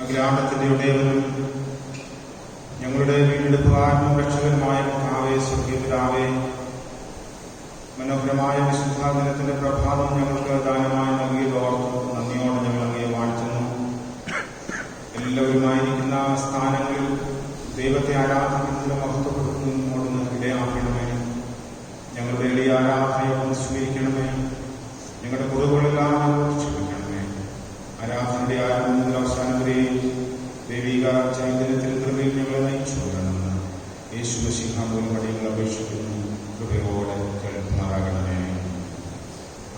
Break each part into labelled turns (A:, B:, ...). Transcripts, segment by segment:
A: അഖിലാണ്ടത്തിന്റെ ഉടയവനും ഞങ്ങളുടെ വീണ്ടെടുപ്പുകാരനും രക്ഷകനുമായ കർത്താവേ, സ്വർഗ്ഗീയ പിതാവേ, മനോഹരമായ വിശുദ്ധാദിനത്തിന്റെ പ്രഭാതം ഞങ്ങൾക്ക് ദാനമായി നൽകിയതോർത്ത് നന്ദിയോടെ ഞങ്ങൾ അങ്ങയെ വാഴ്ത്തുന്നു. എല്ലാവരുമായിരിക്കുന്ന സ്ഥാനങ്ങളിൽ ദൈവത്തെ ആരാധിക്കുന്നതിന് മഹത്വപ്പെടുത്തുന്നതിനോടൊന്ന് ഇടയാക്കണമേ. ഞങ്ങളുടെ എളിയ ആരാധനയോട് സ്വീകരിക്കണമേ. ഞങ്ങളുടെ കുറവുകളെല്ലാം ഞങ്ങളോട് ക്ഷമിക്കണമേ. ആരാധനയുടെ ആരംഭം മുതൽ അവസാനം വരെയും ദൈവിക ചൈതന്യത്തിൽ കൃപയിൽ ഞങ്ങളെ നയിച്ചു കൊള്ളണമെന്ന് യേശുമശീഹ മൂലം ഞങ്ങൾ അപേക്ഷിക്കുന്നു. കൃപയോടെ കേൾക്കുമാറാകണമേ.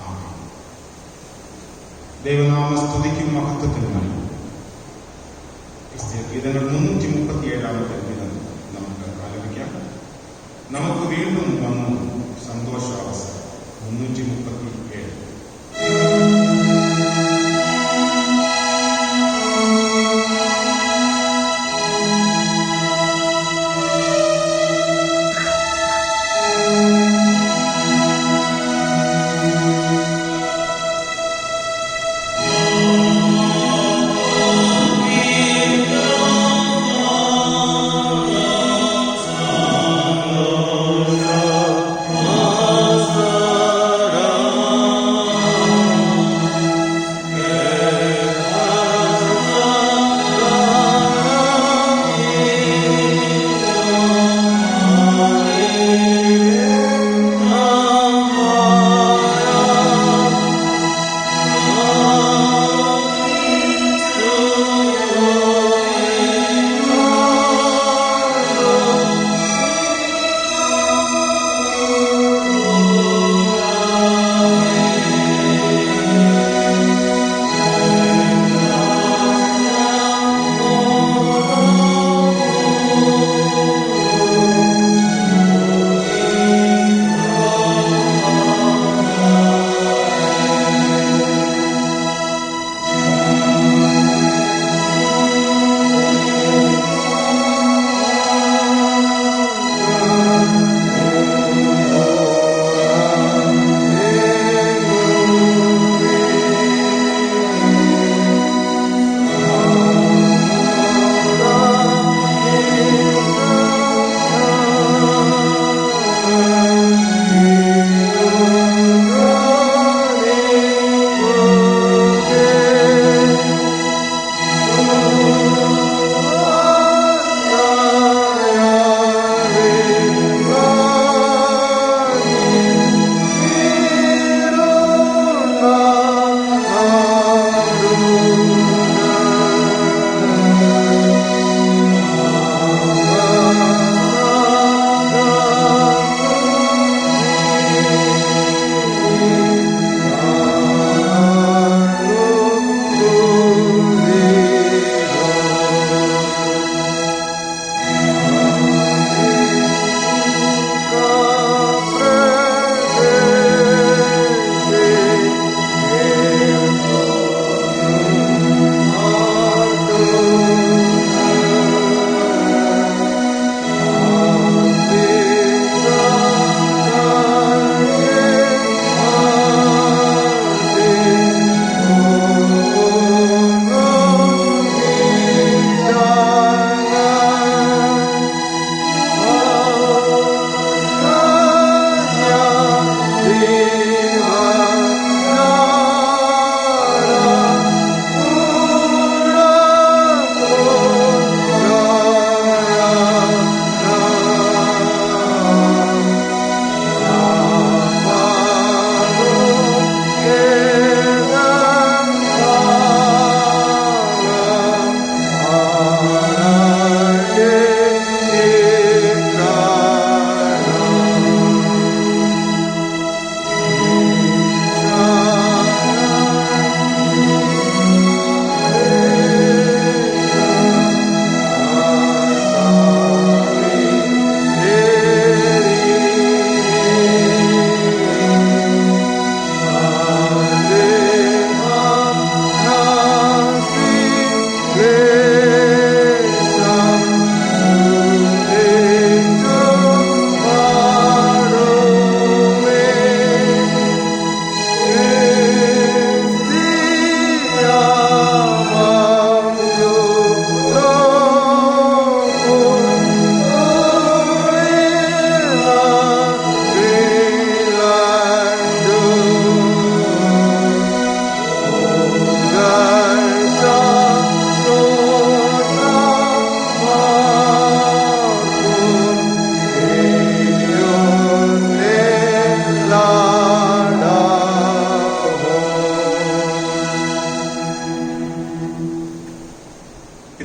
A: ആമേൻ. ദൈവനാമ സ്തുതിക്കും മഹത്വത്തിനുമായി ഗീതങ്ങൾ 337-ാമത്തെ ഗീതം നമുക്ക് ആലപിക്കാം. നമുക്ക് വീണ്ടും വന്നു സന്തോഷാവസരം. 337.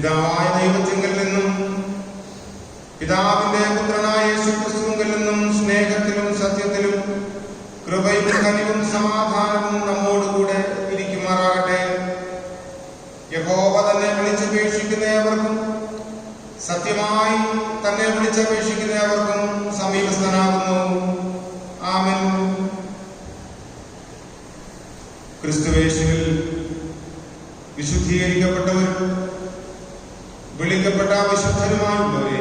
A: പിതാവായ ദൈവത്തിങ്കൽ നിന്നും പിതാവിന്റെ പുത്രനായ യേശുക്രിസ്തുവിൽ നിന്നും സ്നേഹത്തിലും സത്യത്തിലും കൃപയും കനിവും സമാധാനവും നമ്മോടുകൂടെ ഇരിക്കുമാറാകട്ടെ. യഹോവ തന്നെ വിളിച്ചപേക്ഷിക്കുന്ന ഏവർക്കും, സത്യമായി തന്നെ വിളിച്ചപേക്ഷിക്കുന്ന ഏവർക്കും സമീപസ്ഥനാകുന്നു. ആമേൻ. ക്രിസ്തുയേശുവിൽ വിശുദ്ധീകരിക്കപ്പെട്ടവരും വിളിക്കപ്പെട്ട വിശുദ്ധരുമായുള്ളവരെ,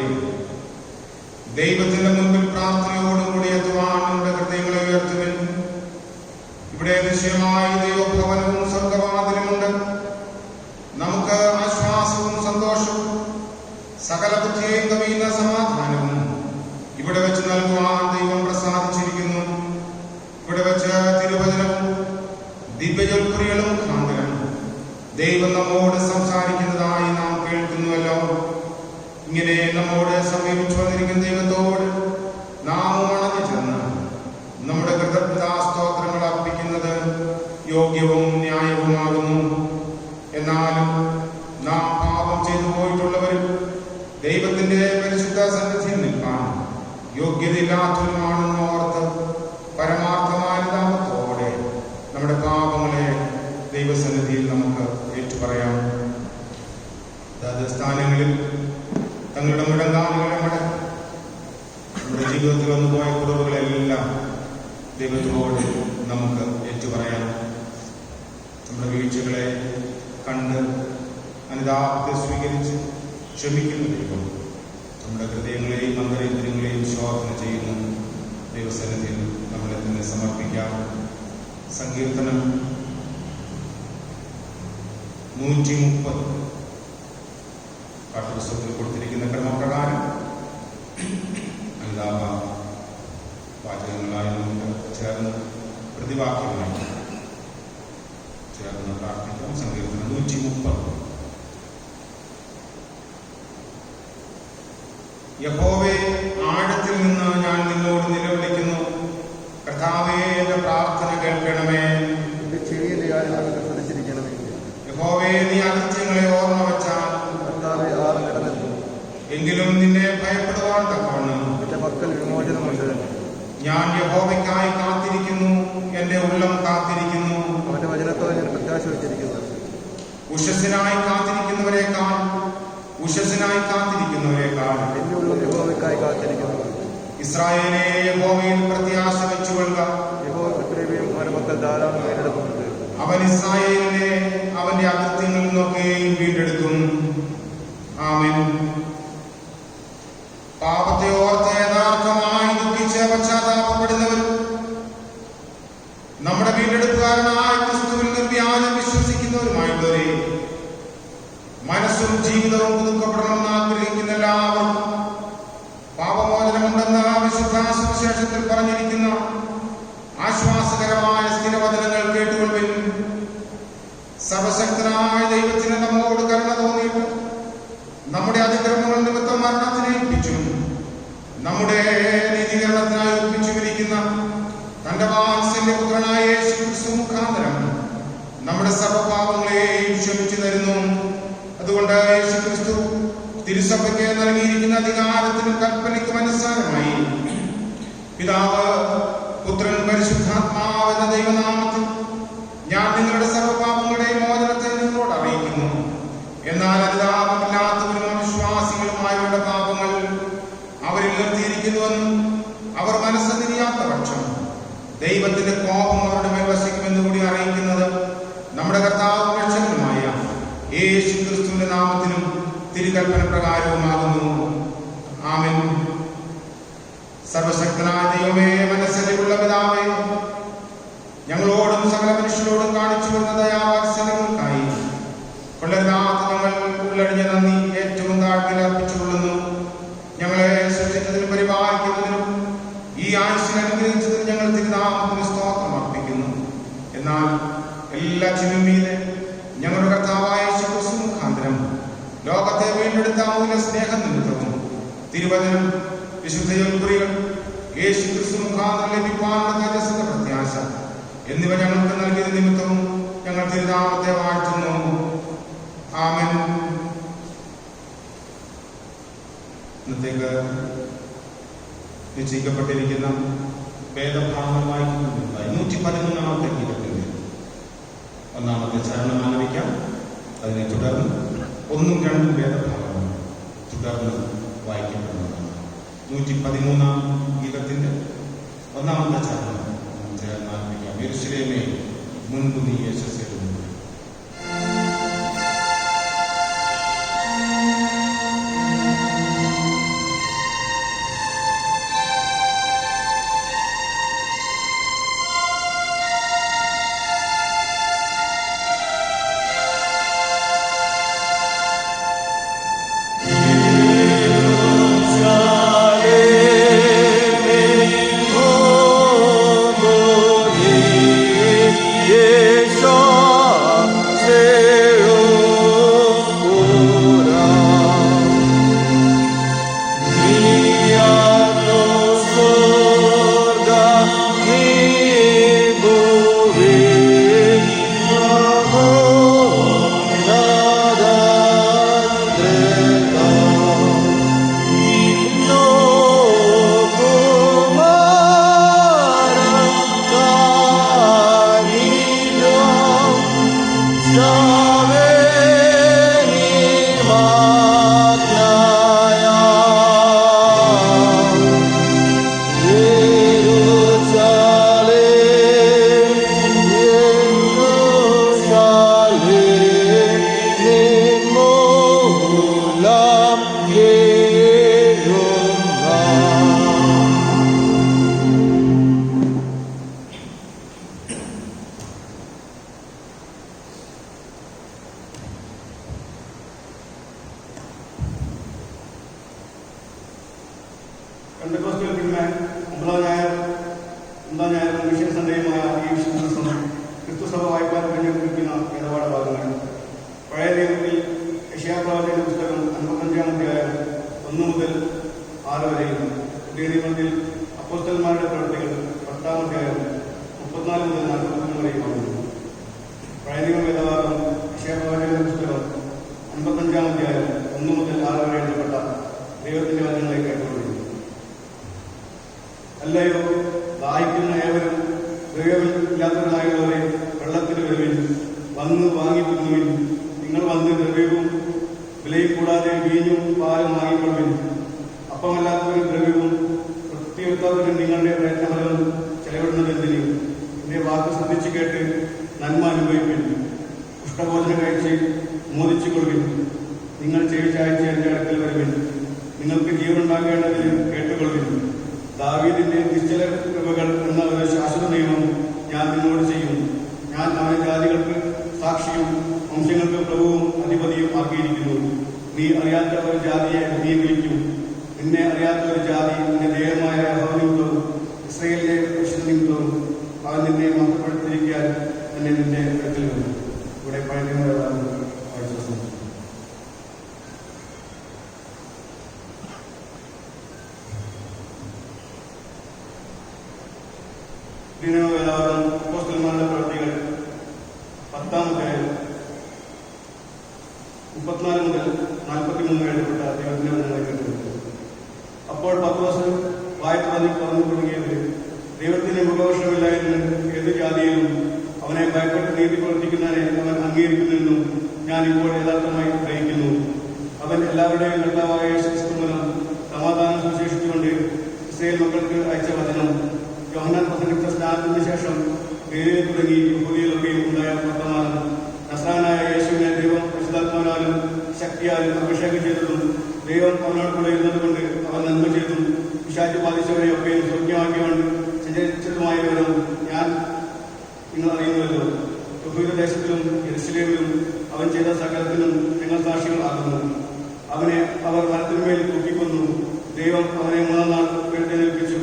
A: ദൈവത്തിന്റെ മുൻപിൽ പ്രാർത്ഥനയോടുകൂടി എത്തുവാൻ നമ്മുടെ ഹൃദയങ്ങളെ ഉയർത്തുവിൻ. ഇവിടെ നിശ്ചയമായി ദൈവഭവനവും സ്വർഗവാതിലുമുണ്ട്. നമുക്ക് ആശ്വാസവും സന്തോഷവും സകല ബുദ്ധിയെയും കവിയുന്ന സമാധാനവും ഇവിടെ വെച്ച് നൽകുവാൻ ദൈവം പ്രസാദിച്ചിരിക്കുന്നു. ഇവിടെ വെച്ച് തിരുവചനവും ദിവ്യജൽക്കുറികളും മുഖാന്തരം ദൈവം നമ്മോട് സംസാരിക്കുന്നതായി നാം കേൾക്കുന്നുവല്ലോ. ഇങ്ങനെ നമ്മോട് സമീപിച്ചു വന്നിരിക്കുന്ന ദൈവത്തോട് നാം അണഞ്ഞു ചെന്ന് നമ്മുടെ കൃതജ്ഞതാസ്തോത്രങ്ങൾ അർപ്പിക്കുന്നത് യോഗ്യവും ന്യായവുമാകുന്നു. എന്നാലും നാം പാപം ചെയ്തു പോയിട്ടുള്ളവരും ദൈവത്തിന്റെ പരിശുദ്ധ സന്നിധിയിൽ നിൽക്കാൻ യോഗ്യതയില്ലാത്തവരുമാണെന്ന് ഓർത്ത് പരമാർത്ഥമായ താമത്തോടെ നമ്മുടെ പാപങ്ങളെ ദൈവസന്നിധിയിൽ നമുക്ക് ഏറ്റുപറയാം. അതാത് സ്ഥാനങ്ങളിൽ തങ്ങളുടെ മുഴങ്കാലുകളെ മടക്കി നമ്മുടെ ജീവിതത്തിൽ വന്നുപോയ കുറവുകളെല്ലാം ദൈവത്തോട് നമുക്ക് ഏറ്റുപറയാം. നമ്മുടെ വീഴ്ചകളെ കണ്ട് അനുതാപത്തെ സ്വീകരിച്ച് ക്ഷമിക്കുന്ന ദൈവം നമ്മുടെ ഹൃദയങ്ങളെയും അന്തരേന്ദ്രിയങ്ങളെയും ശോധന ചെയ്യുന്ന ദൈവസന്നിധിയിൽ നമ്മളെ തന്നെ സമർപ്പിക്കാം. സങ്കീർത്തനം 130 പാഠപുസ്തകത്തിൽ കൊടുത്തിരിക്കുന്ന ക്രമപ്രകാരം അനുതാപ വാചകങ്ങളായി നമുക്ക് ചേർന്ന് പ്രതിവാക്യമായി ചേർന്ന് പ്രാർത്ഥിക്കാം. സങ്കീർത്തനം 130. യഹോവേ, ആഴത്തിൽ നിന്ന് ഞാൻ നിന്നോട് നിലവിളിക്കുന്നു. കർത്താവേ, എന്റെ പ്രാർത്ഥന കേൾക്കണമേ. യഹോവേ, നീ അകൃത്യങ്ങളെ ഓർമ്മ വച്ചാൽ എങ്കിലും നിന്നെ ഭയപ്പെടുവാൻ തക്കവണ്ണം എന്റെ പക്കൽ വിമോചനമുണ്ട്. ഞാൻ യഹോവയ്ക്കായി കാത്തിരിക്കുന്നു, എന്റെ ഉള്ളം കാത്തിരിക്കുന്നു. അവന്റെ വചനത്തോടെ ഞാൻ പ്രത്യാശ വെച്ചിരിക്കുന്നു. ഉഷസ്സിനായി കാത്തിരിക്കുന്നവരെക്കാൾ എന്റെ ഉള്ളം യഹോവയ്ക്കായി കാത്തിരിക്കുന്നു. ഇസ്രായേലേ, യഹോവയിൽ പ്രത്യാശ വെച്ചുകൊള്ളുക. യഹോവയും അവന്റെ മക്കൾ ധാരാളം വീണ്ടെടുക്കുന്നുണ്ട്. അവൻ ഇസ്രായേലിനെ അവന്റെ അകൃത്യങ്ങളിൽ നിന്നൊക്കെയും വീണ്ടെടുക്കും. ആമേൻ. പാപത്തെ ഓർത്ത് യഥാർത്ഥമായി ദുഃഖിച്ച് പശ്ചാത്താപപ്പെടുന്നവരും നമ്മുടെ വീണ്ടെടുപ്പുകാരനായ ക്രിസ്തുവിൽ നിർവ്യാജം വിശ്വസിക്കുന്നവരുമായുള്ളവരെ, മനസ്സും ജീവിതവും പുതുക്കപ്പെടണമെന്ന് ആഗ്രഹിക്കുന്ന എല്ലാവർക്കും പാപമോചനമുണ്ടെന്ന വിശുദ്ധ സുവിശേഷത്തിൽ പറഞ്ഞിരിക്കുന്ന ആശ്വാസകരമായ സ്ഥിരവചനങ്ങൾ കേട്ടുകൊള്ളുവിൻ. സർവശക്തനായ ദൈവത്തിന് നമ്മോട് കരുണ തോന്നിയിട്ട് നമ്മുടെ അതിക്രമങ്ങൾ നിമിത്തം മരണത്തിനെ ഏൽപ്പിച്ചും നമ്മുടെ നീതീകരണത്തിനായി ഒപ്പിച്ചുമിരിക്കുന്ന തന്റെ വാത്സല്യപുത്രനായ യേശുക്രിസ്തു മുഖാന്തരം നമ്മുടെ സർവ്വപാപങ്ങളെയും ക്ഷമിച്ചു തരുന്നു. അതുകൊണ്ട് യേശുക്രിസ്തു തിരുസഭയ്ക്ക് നൽകിയിരിക്കുന്ന അധികാരത്തിനും കൽപ്പനയ്ക്കും അനുസാരമായി പിതാവ്, പുത്രൻ, പരിശുദ്ധാത്മാവ് എന്ന ദൈവനാമത്തിൽ ഞാൻ നിങ്ങളുടെ സർവ്വപാപങ്ങളുടെയും മോചനത്തെ നിങ്ങളോട് അറിയിക്കുന്നു. എന്നാൽ അനുതാപമില്ലാത്തവരും അവിശ്വാസികളുമായവരുടെ പാപങ്ങൾ അവരിൽ നിർത്തിയിരിക്കുന്നുവെന്നും അവർ മനസ്സ് തിരിയാത്ത പക്ഷം ദൈവത്തിന്റെ കോപം അവരുടെ മേൽ വസിക്കുമെന്ന് കൂടി അറിയിക്കുന്നത് നമ്മുടെ കർത്താവും രക്ഷകനുമായ യേശുക്രിസ്തുവിന്റെ നാമത്തിലും തിരുകൽപ്പന പ്രകാരവുമാകുന്നു. ആമേൻ. സർവശക്തനായ ദൈവമേ, മനസ്സിലുള്ള പിതാവേ, ഞങ്ങളോടും സകല മനുഷ്യരോടും കാണിച്ചു വരുന്ന ദയാവാത്സല്യങ്ങൾക്കായി കൊള്ളരുതാത്ത ഞങ്ങൾ ഉള്ളടിഞ്ഞ നന്ദി ഏറ്റവും താഴ്ത്തിൽ അർപ്പിച്ചുകൊള്ളുന്നു. ഞങ്ങളെ സൃഷ്ടിച്ചതിനും പരിപാലിക്കുന്നതിനും ഈ ആയുസ്സിൽ അനുഗ്രഹിച്ചതിനും ഞങ്ങൾ തിരുനാമത്തിന് സ്തോത്രം അർപ്പിക്കുന്നു. എന്നാൽ എല്ലാറ്റിനും മീതെ ഞങ്ങളുടെ കർത്താവായ യേശുക്രിസ്തു മുഖാന്തരം ലോകത്തെ വീണ്ടെടുത്ത അമൂല്യ സ്നേഹം നിമിത്തവും തിരുവചനം, വിശുദ്ധ ജൽക്കുറികൾ, യേശുക്രിസ്തു മുഖാന്തരം ലഭിക്കാനുള്ള തേജസ്സിന്റെ പ്രത്യാശ എന്നിവ ഞങ്ങൾക്ക് നൽകിയ നിമിത്തവും ഞങ്ങൾ തിരുനാമത്തെ വാഴ്ത്തുന്നു. ആമേൻ. നിങ്ങൾക്ക് നിശ്ചയിക്കപ്പെട്ടിരിക്കുന്ന വേദഭാഗമായി 113-ാമത്തെ ഗീതത്തിന്റെ 1-ാമത്തെ ചരണം ആലപിക്കാം. അതിനെ തുടർന്ന് 1ഉം 2ഉം വേദഭാഗങ്ങൾ തുടർന്ന് വായിക്കപ്പെടുന്നതാണ്. 113-ാം ഗീതത്തിന്റെ 1-ാമത്തെ ചരണം ചേർന്ന് ആലപിക്കാം. യെരൂശലേമേ മുൻപ് നീ യശസ്സേറുന്നു.
B: അല്ലയോ ദാഹിക്കുന്ന ഏവരും ദ്രവ്യമില്ലാത്തവരായുള്ളവരെ വെള്ളത്തിന് വരുവിൻ, വന്ന് വാങ്ങിപ്പിക്കുവിൻ. നിങ്ങൾ വന്ന് ദ്രവ്യവും വിലയും കൂടാതെ വീഞ്ഞും പാലും വാങ്ങിക്കൊള്ളുവിൻ. അപ്പമല്ലാത്തവരും ദ്രവ്യവും വൃത്തിയെടുക്കാത്തവരും നിങ്ങളുടെ പ്രയത്നഫലം ചെലവിടുന്നതെന്തിന്? എന്റെ വാക്ക് ശ്രദ്ധിച്ചു കേട്ട് നന്മ അനുഭവിപ്പിൻ. പുഷ്ടഭോജനം കഴിച്ച് മോദിച്ചു കൊള്ളുവിൻ. നിങ്ങൾ ചെവിച്ചായ്ച്ച് എന്റെ അടുക്കൽ വരുവിൻ. നിങ്ങൾക്ക് ജീവനുണ്ടാകേണ്ടതിന് കേട്ടുകൊള്ളുവിൻ. ദാവീദിന്റെ നിശ്ചല കൃപകൾ എന്ന ഒരു ശാശ്വത നിയമം ഞാൻ നിന്നോട് ചെയ്യും. ഞാൻ അവനെ ജാതികൾക്ക് സാക്ഷിയും വംശങ്ങൾക്ക് പ്രഭുവും അധിപതിയും ആക്കിയിരിക്കുന്നു. നീ അറിയാത്ത ഒരു ജാതിയെ നീ വിളിക്കും. നിന്നെ അറിയാത്ത ഒരു ജാതി നിന്റെ ദേഹമായ യഹോവനിമിത്തവും ഇസ്രായേലിന്റെ പരിശുദ്ധ നിമിത്തവും അവൻ നിന്നെ മഹത്വപ്പെടുത്തിയിരിക്കാൻ തന്നെ നിന്റെ അടുക്കൽ വരും. ഇവിടെ പഴയ അപ്പോസ്തലന്മാരുടെ പ്രവൃത്തികൾ 10-ാം അധ്യായം 34 മുതൽ 43 എഴുതപ്പെട്ട ദൈവത്തിന്റെ വചനങ്ങളെ കേട്ടിട്ടുണ്ട്. അപ്പോൾ പത്രോസ് വായ പറഞ്ഞു തുടങ്ങിയത്, ദൈവത്തിന് മുഖവർഷമില്ലായിരുന്നു ഏത് ജാതിയിലും അവനെ ഭയപ്പെട്ട് നീതി പ്രവർത്തിക്കുന്നതിനെ അവൻ അംഗീകരിക്കുന്നെന്നും ഞാൻ ഇപ്പോൾ യഥാർത്ഥമായി ഗ്രഹിക്കുന്നു. അവൻ എല്ലാവരുടെയും കർത്താവായ യേശുക്രിസ്തു മൂലം സമാധാനം സുവിശേഷിച്ചുകൊണ്ട് ഇസ്രായേൽ മക്കൾക്ക് അയച്ച വചനം യോഹന്നാൻ പ്രസംഗിച്ച സ്നാനത്തിന് ശേഷം തുടങ്ങി യഹൂദിയിലൊക്കെയും ഉണ്ടായ വർത്തമാനം നസ്രായനായ യേശുവിനെ ദൈവം പരിശുദ്ധാത്മാവിനാലും ശക്തിയാലും അഭിഷേകം ചെയ്തതും ദൈവം അവനോട് കൂടെ ഇരുന്നതുകൊണ്ട് അവൻ നന്മ ചെയ്തും പിശാച് ബാധിച്ചവരെയൊക്കെയും സൗഖ്യമാക്കിയവൻ സഞ്ചരിച്ചതുമായ വിവരം ഞാൻ നിങ്ങൾ അറിയുന്നുവല്ലോ. യഹൂദ ദേശത്തിലും യെരൂശലേമിലും അവൻ ചെയ്ത സകലത്തിനും ഞങ്ങൾ സാക്ഷികളാകുന്നു. അവനെ അവർ മരത്തിന്മേൽ തൂക്കിക്കൊന്നു. ദൈവം അവനെ 3-ാം നാൾ ഉയർത്തെഴുന്നേൽപ്പിച്ചു.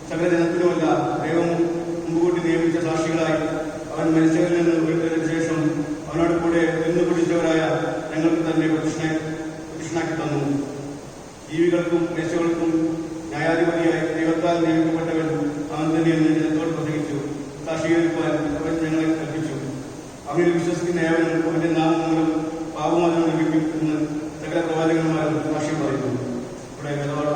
B: സകല ജനത്തിനുമല്ല, ദൈവം മുൻകൂട്ടി നിയമിച്ച സാക്ഷികളായി അവൻ മരിച്ചവരിൽ നിന്ന് ഉയർത്തെഴുന്നേറ്റ ശേഷം അവനോട് കൂടെ നിന്ന് കുടിച്ചവരായ ഞങ്ങൾക്ക് തന്നെ പ്രത്യക്ഷനാക്കി തന്നു. ജീവികൾക്കും ദേശങ്ങൾക്കും ന്യായാധിപതിയായി ദൈവത്താൽ നിയമിക്കപ്പെട്ടവൻ അവൻ തന്നെയെന്ന് ജനത്തോട് പ്രസംഗിച്ചു. സാക്ഷീകരിക്കുവാൻ അവൻ ഞങ്ങളെ കൽപ്പിച്ചു. അവനിൽ വിശ്വസിക്കുന്ന ഏവനും അവന്റെ നാമം മൂലം പാപമോചനം ലഭിക്കും എന്ന് സകല പ്രവാചകന്മാരും സാക്ഷ്യം പറയുന്നു. ഇവിടെ വേദപാഠം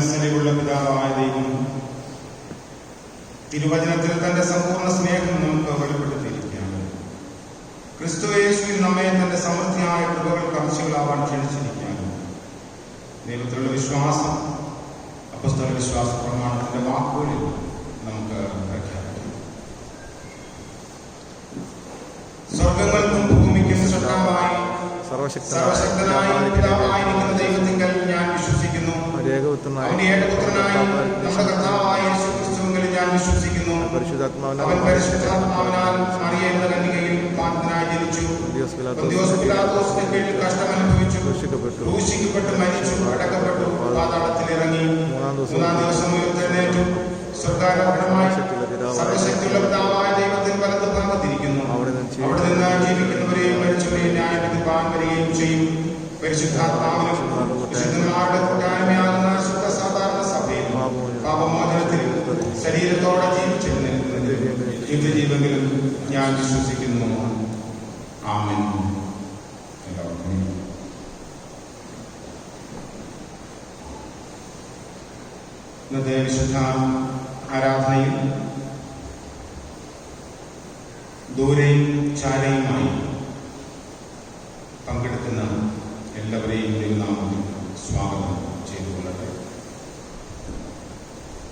A: മനസ്സിലുള്ള പിതാവായ ദൈവം തിരുവചനത്തിൽ തന്റെ സമ്പൂർണ്ണ സ്നേഹം നമുക്ക് വെളിപ്പെടുത്തിയിരിക്കുകയാണ്. ക്രിസ്തു യേശുവിൽ നമ്മെ തന്റെ സമൃദ്ധിയായ കൃപകൾ കർശികളാവാൻ ക്ഷണിച്ചിരിക്കുകയാണ്. ദൈവത്തിലുള്ള വിശ്വാസം അപ്പസ്തോല വിശ്വാസ പ്രമാണത്തിന്റെ വാക്കുകളിൽ നമുക്ക് പ്രഖ്യാപിക്കാം. സ്വർഗങ്ങൾക്കും ഭൂമിക്കും സൃഷ്ടാവായി സർവശക്തനായിരിക്കുന്ന ദൈവത്തിങ്കൽ ഞാൻ വിശ്വസിക്കുന്നു. അവന്റെ ഏകപുത്രനായി നമ്മുടെ കർത്താവായ യേശു ക്രിസ്തുവിൽ ഞാൻ വിശ്വസിക്കുന്നു. അവൻ പരിശുദ്ധാത്മാവിനാൽ മറിയയുടെ കന്യകയിൽ പാപത്തിനായി ജനിച്ചു. പൊന്തിയോസ് പിലാത്തോസിന്റെ കീഴിൽ കഷ്ടമനുഭവിച്ചു, ക്രൂശിക്കപ്പെട്ടു, മരിച്ചു, അടക്കപ്പെട്ടു, പാതാളത്തിൽ ഇറങ്ങി, മൂന്നാം ദിവസം ഉയർത്തെഴുന്നേറ്റു, സ്വർഗ്ഗാരോഹണമായി സർവശക്തിയുള്ള പിതാവായ ദൈവത്തിൽ വലത്ത് ഭാഗത്തിരിക്കുന്നു. അവിടെ നിന്ന് ജീവിക്കുന്നവരെയും മരിച്ചവരെയും ന്യായവിധിപ്പാൻ വരികയും ചെയ്യും. പരിശുദ്ധാത്മാവിനും വിശുദ്ധന്മാരുടെ കൂട്ടായ്മയാകുന്ന ശുദ്ധ സാധാരണ സഭയിൽ പാപമോചനത്തിൽ ശരീരത്തോടെ ജീവിച്ചെഴുന്നേൽക്കുന്നതിൽ യുദ്ധജീവനിലും ഞാൻ വിശ്വസിക്കുന്നു. ആമേൻ. ഇന്നത്തെ വിശുദ്ധ ആരാധനയിൽ ദൂരെയും ചാരയുമായി പങ്കെടുക്കുന്ന എല്ലാവരെയും ദൈവനാമത്തിൽ സ്വാഗതം ചെയ്തുകൊള്ളട്ടെ.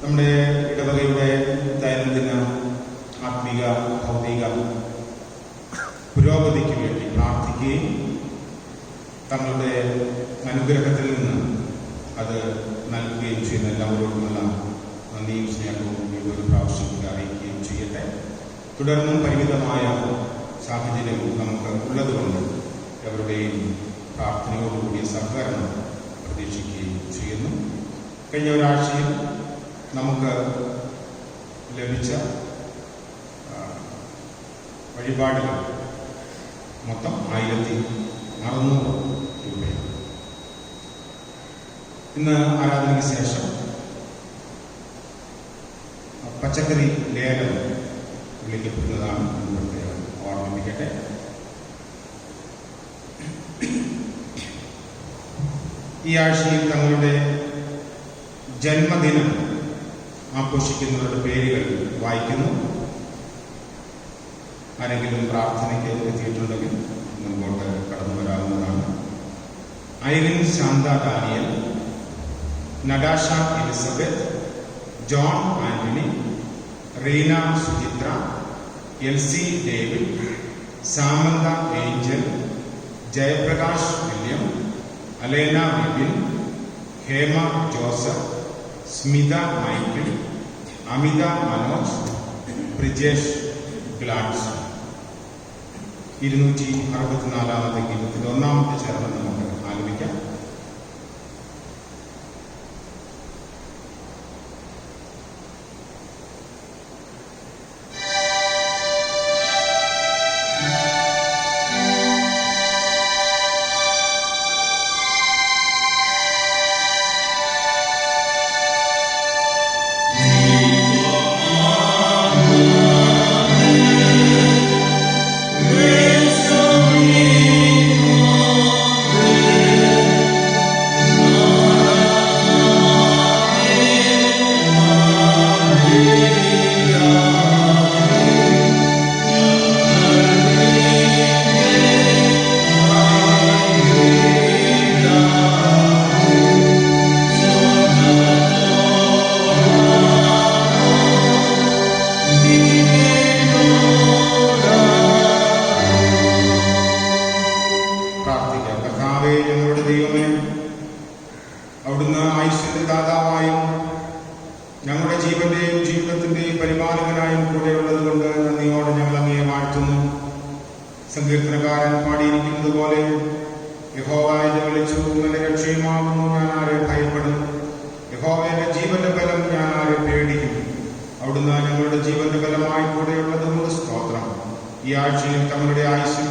A: നമ്മുടെ ഇടവകയുടെ ദൈനംദിന ആത്മീക ഭൗതിക പുരോഗതിക്ക് വേണ്ടി പ്രാർത്ഥിക്കുകയും തങ്ങളുടെ അനുഗ്രഹത്തിൽ നിന്ന് അത് നൽകുകയും ചെയ്യുന്ന എല്ലാവരോടുമുള്ള നന്ദിയും സ്നേഹവും ഒരു പ്രാവശ്യം അറിയിക്കുകയും ചെയ്യട്ടെ. തുടർന്നും പരിമിതമായ സാഹചര്യം നമുക്ക് ഉള്ളതുകൊണ്ട് അവരുടെയും പ്രാർത്ഥനയോടുകൂടിയ സഹകരണം പ്രതീക്ഷിക്കുകയും ചെയ്യുന്നു. കഴിഞ്ഞ ഒരാഴ്ചയിൽ നമുക്ക് ലഭിച്ച വഴിപാടുകൾ മൊത്തം 1600 രൂപയാണ്. ഇന്ന് ആരാധനയ്ക്ക് ശേഷം പച്ചക്കറി ലേലം വിളിക്കപ്പെടുന്നതാണ് എന്ന് ഓർമ്മിപ്പിക്കട്ടെ. ഈ ആഴ്ചയിൽ തങ്ങളുടെ ജന്മദിനം ആഘോഷിക്കുന്നവരുടെ പേരുകൾ വായിക്കുന്നു. ആരെങ്കിലും പ്രാർത്ഥനയ്ക്ക് എത്തിയിട്ടുണ്ടെങ്കിൽ മുൻപോട്ട് കടന്നു വരാവുന്നതാണ്. Irene Shantha Daniel, Natasha Elizabeth, John Antony, Reena Suchitra, Elsie David, Samantha Angel, Jayaprakash William, Alena Vipin, Hema Joseph, Smitha Michael, Amitha Manoj, Brijesh Gladys. 264ാമത്തെ ഗീതത്തിൽ 1ാമത്തെ ചരണം നമുക്ക് ആലപിക്കാം. സങ്കീർത്തനക്കാരൻ പാടിയിരിക്കുന്നത് പോലെ യഹോവയെ വിളിച്ചു, എന്റെ രക്ഷയുമാകുന്നു, ഞാൻ ആരെ ഭയപ്പെടും? യഹോവ എന്റെ ജീവന്റെ ബലം, ഞാൻ ആരെ പേടിക്കും? അവിടുന്ന് ഞങ്ങളുടെ ജീവന്റെ ബലമായി കൂടെയുള്ളത് കൊണ്ട് സ്തോത്രം. ഈ ആഴ്ചയിൽ തങ്ങളുടെ ആയുസ്സിൽ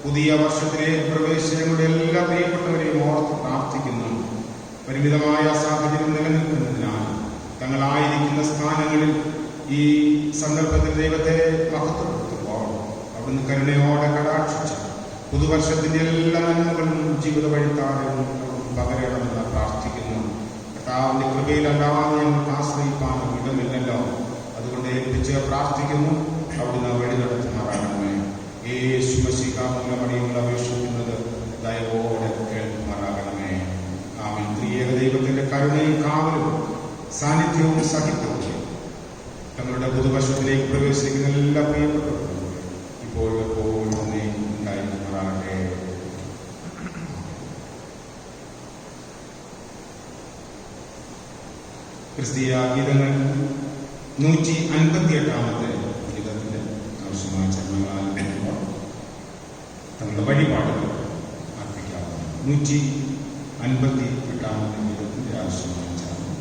A: പുതിയ വർഷത്തിലേക്ക് പ്രവേശിച്ച ഞങ്ങളുടെ എല്ലാ പ്രിയപ്പെട്ടവരെയും ഓർത്ത് പ്രാർത്ഥിക്കുന്നു. പരിമിതമായ സാഹചര്യം നിലനിൽക്കുന്നതിനാൽ തങ്ങളായിരിക്കുന്ന സ്ഥാനങ്ങളിൽ ഈ സന്ദർഭത്തിൽ ദൈവത്തെ മഹത്വപ്പെടുത്തുമ്പോൾ അവിടുന്ന് കരുണയോടെ കടാക്ഷിച്ച് പുതുവർഷത്തിന്റെ എല്ലാ നന്മകളും ജീവിത വഴിത്താരവും പകരണമെന്ന് പ്രാർത്ഥിക്കുന്നു. കർത്താവിന്റെ കൃപയിലല്ലാതെ ഞങ്ങൾക്ക് ആശ്രയിപ്പാൻ ഇടമില്ലല്ലോ. അതുകൊണ്ട് ഏൽപ്പിച്ച് പ്രാർത്ഥിക്കുന്നു. അവിടുന്ന് വഴി നടത്തുമാറാകണമേ. യേശു മശീഹ മൂലമടിയങ്ങൾ അപേക്ഷിക്കുന്നത് ദയവോടെ കേൾക്കുമാറാകണമേ. ആമേൻ. ത്രിയേക ദൈവത്തിന്റെ കരുണയും കാവലും സാന്നിധ്യവും സഹിതവും തങ്ങളുടെ പുതുവർഷത്തിലേക്ക് പ്രവേശിക്കുന്ന എല്ലാ പ്രിയപ്പെട്ടവരും ഇപ്പോഴും എപ്പോഴും ഉണ്ടായിരിക്കുമാറാകട്ടെ. ക്രിസ്തീയ ഗീതങ്ങൾ 158-ാമത്തെ ഗീതത്തിന്റെ ആവശ്യമായ ചരണങ്ങൾ ആലപിക്കുമ്പോൾ തങ്ങളുടെ വഴിപാടുകൾ അർപ്പിക്കാവുന്നതാണ്. 158-ാമത്തെ ഗീതത്തിന്റെ ആവശ്യമായ ചരണം.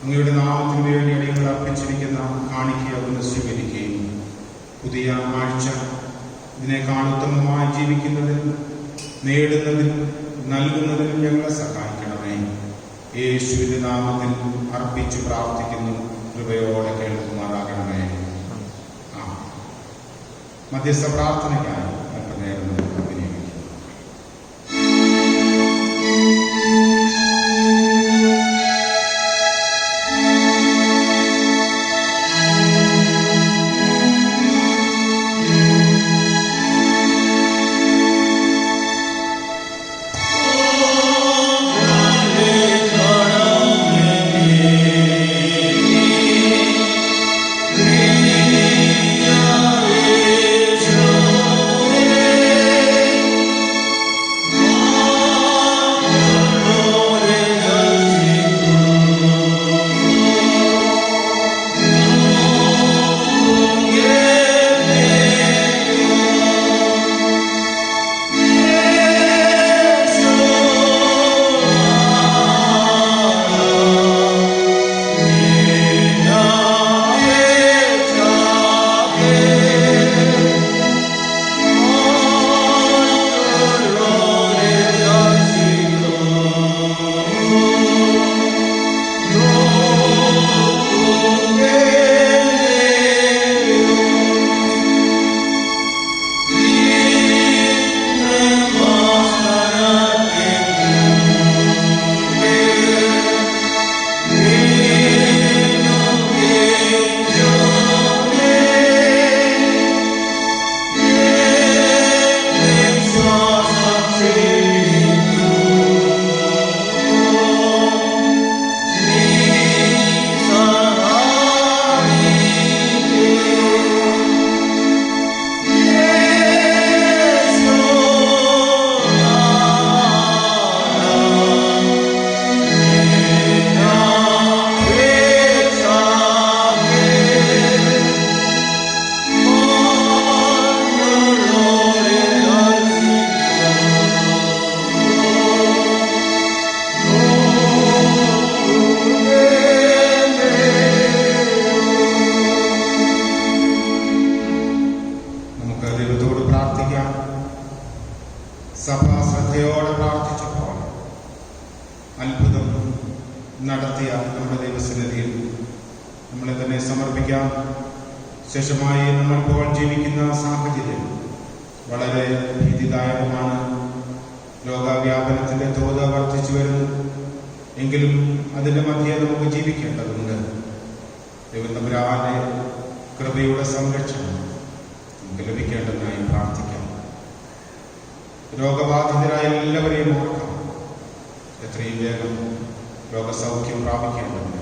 A: അങ്ങയുടെ നാമത്തിന് വേണ്ടി അടിയങ്ങൾ അർപ്പിച്ചിരിക്കുന്ന കാണിക്കയെ അവിടുന്ന് സ്വീകരിക്കുകയും പുതിയ ആഴ്ച ഇതിനേക്കാൾ ഉത്തമമായി ജീവിക്കുന്നതിനും നേടുന്നതിനും നൽകുന്നതിനും ഞങ്ങളെ സഹായിക്കണമേ. യേശുവിന്റെ നാമത്തിൽ അർപ്പിച്ച് പ്രാർത്ഥിക്കുന്നു. കൃപയോടെ കേൾക്കുമാറാകണമേ. മധ്യസ്ഥ പ്രാർത്ഥനയ്ക്കായി അല്പനേരം വിനിയോഗിക്കുന്നു.
C: Oh
A: സഭ ശ്രദ്ധയോടെ പ്രാർത്ഥിച്ചപ്പോൾ അത്ഭുതം നടത്തിയ നമ്മുടെ ദൈവസന്നിധിയിൽ നമ്മളെ തന്നെ സമർപ്പിക്കാം. ശേഷമായി നമ്മളിപ്പോൾ ജീവിക്കുന്ന സാഹചര്യം വളരെ ഭീതിദായകമാണ്. രോഗവ്യാപനത്തിന്റെ തോത് വർദ്ധിച്ചു വരുന്നു. എങ്കിലും അതിന്റെ മധ്യേ നമുക്ക് ജീവിക്കേണ്ടതുണ്ട്. ദൈവത്തമ്പുരാന്റെ കൃപയുടെ സംരക്ഷണം നമുക്ക് ലഭിക്കേണ്ടതിനായി പ്രാർത്ഥിക്കാം. രോഗബാധിതരായ എല്ലാവരെയും ഓർക്കാം. എത്രയും വേഗം രോഗസൗഖ്യം പ്രാപിക്കേണ്ടതിന്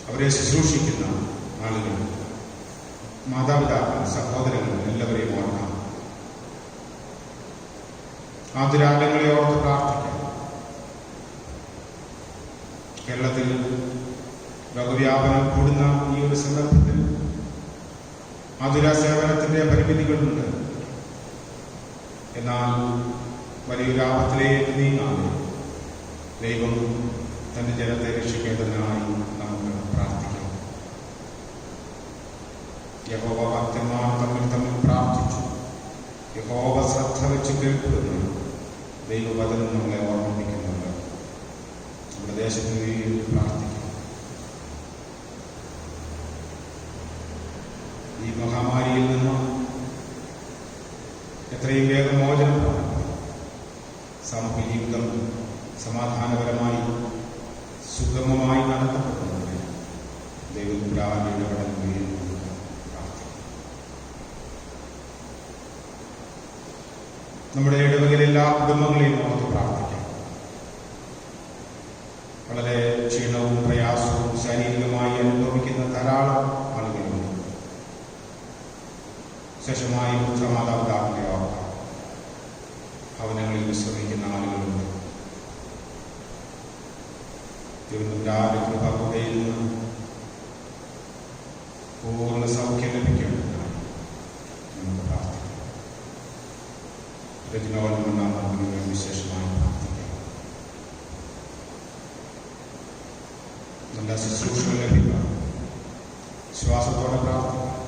A: അവരെ ശുശ്രൂഷിക്കുന്ന ആളുകൾ, മാതാപിതാക്കൾ, സഹോദരങ്ങൾ എല്ലാവരെയും ഓർക്കാം. ആതുരാലയങ്ങളെ ഓർത്ത് പ്രാർത്ഥിക്കാം. കേരളത്തിൽ രോഗവ്യാപനം കൂടുന്ന ഈ ഒരു സന്ദർഭത്തിൽ ആതുര സേവനത്തിന്റെ പരിമിതികളുണ്ട്. എന്നാൽ വലിയൊരു ആപത്തിലേക്ക് നീങ്ങാതെ ദൈവം തന്റെ ജനത്തെ രക്ഷിക്കേണ്ടതിനായി നമുക്ക് പ്രാർത്ഥിക്കാം. യഹോവ ഭക്തന്മാർ തമ്മിൽ പ്രാർത്ഥിച്ചു. യഹോവ ശ്രദ്ധ വെച്ച് കേൾപ്പെടുന്നു. ദൈവവചനം നമ്മളെ ഓർമ്മിപ്പിക്കുന്നുണ്ട്. നമ്മുടെ ദേശത്തിന് വേണ്ടി പ്രാർത്ഥിക്കാം. ഈ മഹാമാരിയിൽ നിന്ന് എത്രയും വേഗം മോചനം പ്രാപിക്കും. സാമൂഹ്യ ജീവിതം സമാധാനപരമായി സുഗമമായി നടത്തപ്പെടുന്നതിന് ദൈവത്തിന്റെ ഇടപെടൽ നമ്മുടെ ഇടവകയിലെ എല്ലാ കുടുംബങ്ങളെയും ഓർത്ത് പ്രാർത്ഥിക്കാം. വളരെ ക്ഷീണവും പ്രയാസവും ശാരീരികമായി അനുഭവിക്കുന്ന ധാരാളം ആളുകളുണ്ട്. ശേഷമായി പുത്രമാതാപിതാക്കളെ ഓർക്കാം. ഭവനങ്ങളിൽ വിശ്രമിക്കുന്ന ആളുകളുണ്ട്. കൃപയിൽ നിന്ന് പൂർണ്ണ സൗഖ്യം ലഭിക്കേണ്ടതിനായി നമുക്ക് പ്രാർത്ഥിക്കാം. രചനോന്മ വിശേഷമായി പ്രാർത്ഥിക്കാം. നല്ല ശുശ്രൂഷകൾ ലഭിക്കാം. വിശ്വാസത്തോടെ പ്രാർത്ഥിക്കാം.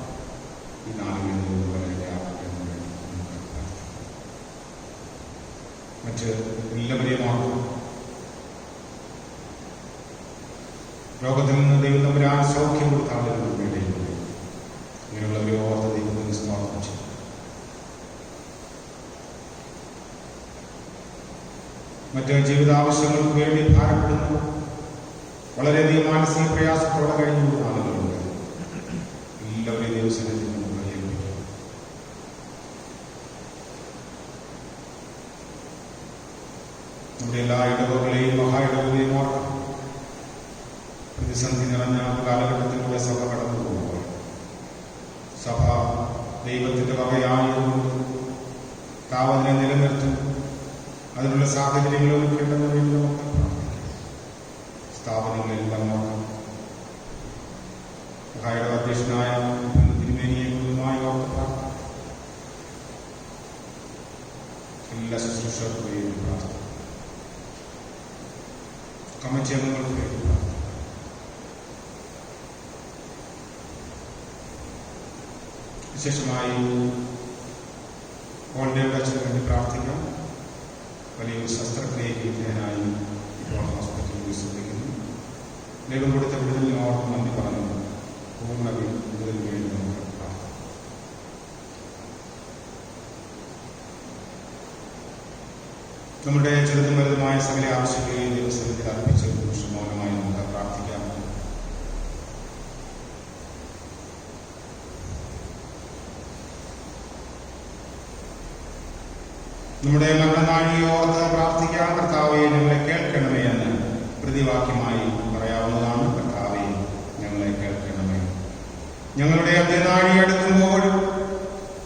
A: ഈ നാളുകളിൽ മറ്റ് എല്ലാവരെയും ഓർക്കും. രോഗത്തിൽ നിന്ന് ദൈവം തമ്പുരാൻ സൗഖ്യം കൊടുത്ത ആളുകളുടെ ഇടയിലൂടെ ഇങ്ങനെയുള്ളവരെ ഓർത്ത് ദൈവത്തിന് സമർപ്പിച്ചു. മറ്റ് ജീവിതാവശ്യങ്ങൾക്ക് വേണ്ടി ഭാരപ്പെടുന്നു. വളരെയധികം മാനസിക പ്രയാസത്തോടെ കഴിഞ്ഞു ആളുകളുണ്ട്. എല്ലാവരെയും ദൈവസന്നിധിയിൽ നമുക്ക് ഏൽപ്പിക്കും. നമ്മുടെ എല്ലാ ഇടവകളെയും മഹാ ഇടവകളെയും ഓർക്കാം. പ്രതിസന്ധി നിറഞ്ഞ കാലഘട്ടത്തിലൂടെ സഭ കടന്നു പോകുമ്പോൾ സഭ ദൈവത്തിന്റെ വകയായതുകൊണ്ട് കാവലിനെ നിലനിർത്തും. അതിനുള്ള സാഹചര്യങ്ങൾ ഒരുക്കേണ്ടെന്ന് വേണ്ടി നമുക്ക് പ്രാർത്ഥിക്കാം. സ്ഥാപനങ്ങളെല്ലാം ഓർക്കാം. സഹായുടെ അധ്യക്ഷനായ തിരുമേനിയെ കുടുംബമായി ഓർത്ത് പ്രാർത്ഥിക്കാം. എല്ലാ ശുശ്രൂഷകർക്കും വേണ്ടി പ്രാർത്ഥിക്കാം. കമ്മിറ്റി അംഗങ്ങൾക്ക് വേണ്ടി പ്രാർത്ഥിക്കാം. വിശേഷമായി ഓൾഡേയുടെ അച്ഛന് വേണ്ടി പ്രാർത്ഥിക്കാം. വലിയൊരു ശസ്ത്രക്രിയയ്ക്ക് വിധേയനായി ഇപ്പോൾ ഹോസ്പിറ്റലിൽ വിശ്രമിക്കുന്നു. ദൈവം കൊടുത്ത വിടുതലിന് ഓർത്ത് നന്ദി പറഞ്ഞു. പൂർണ്ണ വിടുതലിന് വേണ്ടി നമുക്ക് പ്രാർത്ഥിക്കാം. നമ്മുടെ ചെറുതും വലുതുമായ സകല ആവശ്യങ്ങളെയും ദൈവസന്നിധിയിൽ അർപ്പിച്ച് മൗനമായി നമുക്ക് പ്രാർത്ഥിക്കാം. നമ്മുടെ മരണനാഴിയെ ഓർത്ത് പ്രാർത്ഥിക്കാം. കർത്താവെ ഞങ്ങളെ കേൾക്കണമേ എന്ന് പ്രതിവാക്യമായി പറയാവുന്നതാണ്. കർത്താവെ ഞങ്ങളെ കേൾക്കണമേ. ഞങ്ങളുടെ അന്ത്യനാഴി അടുക്കുമ്പോഴും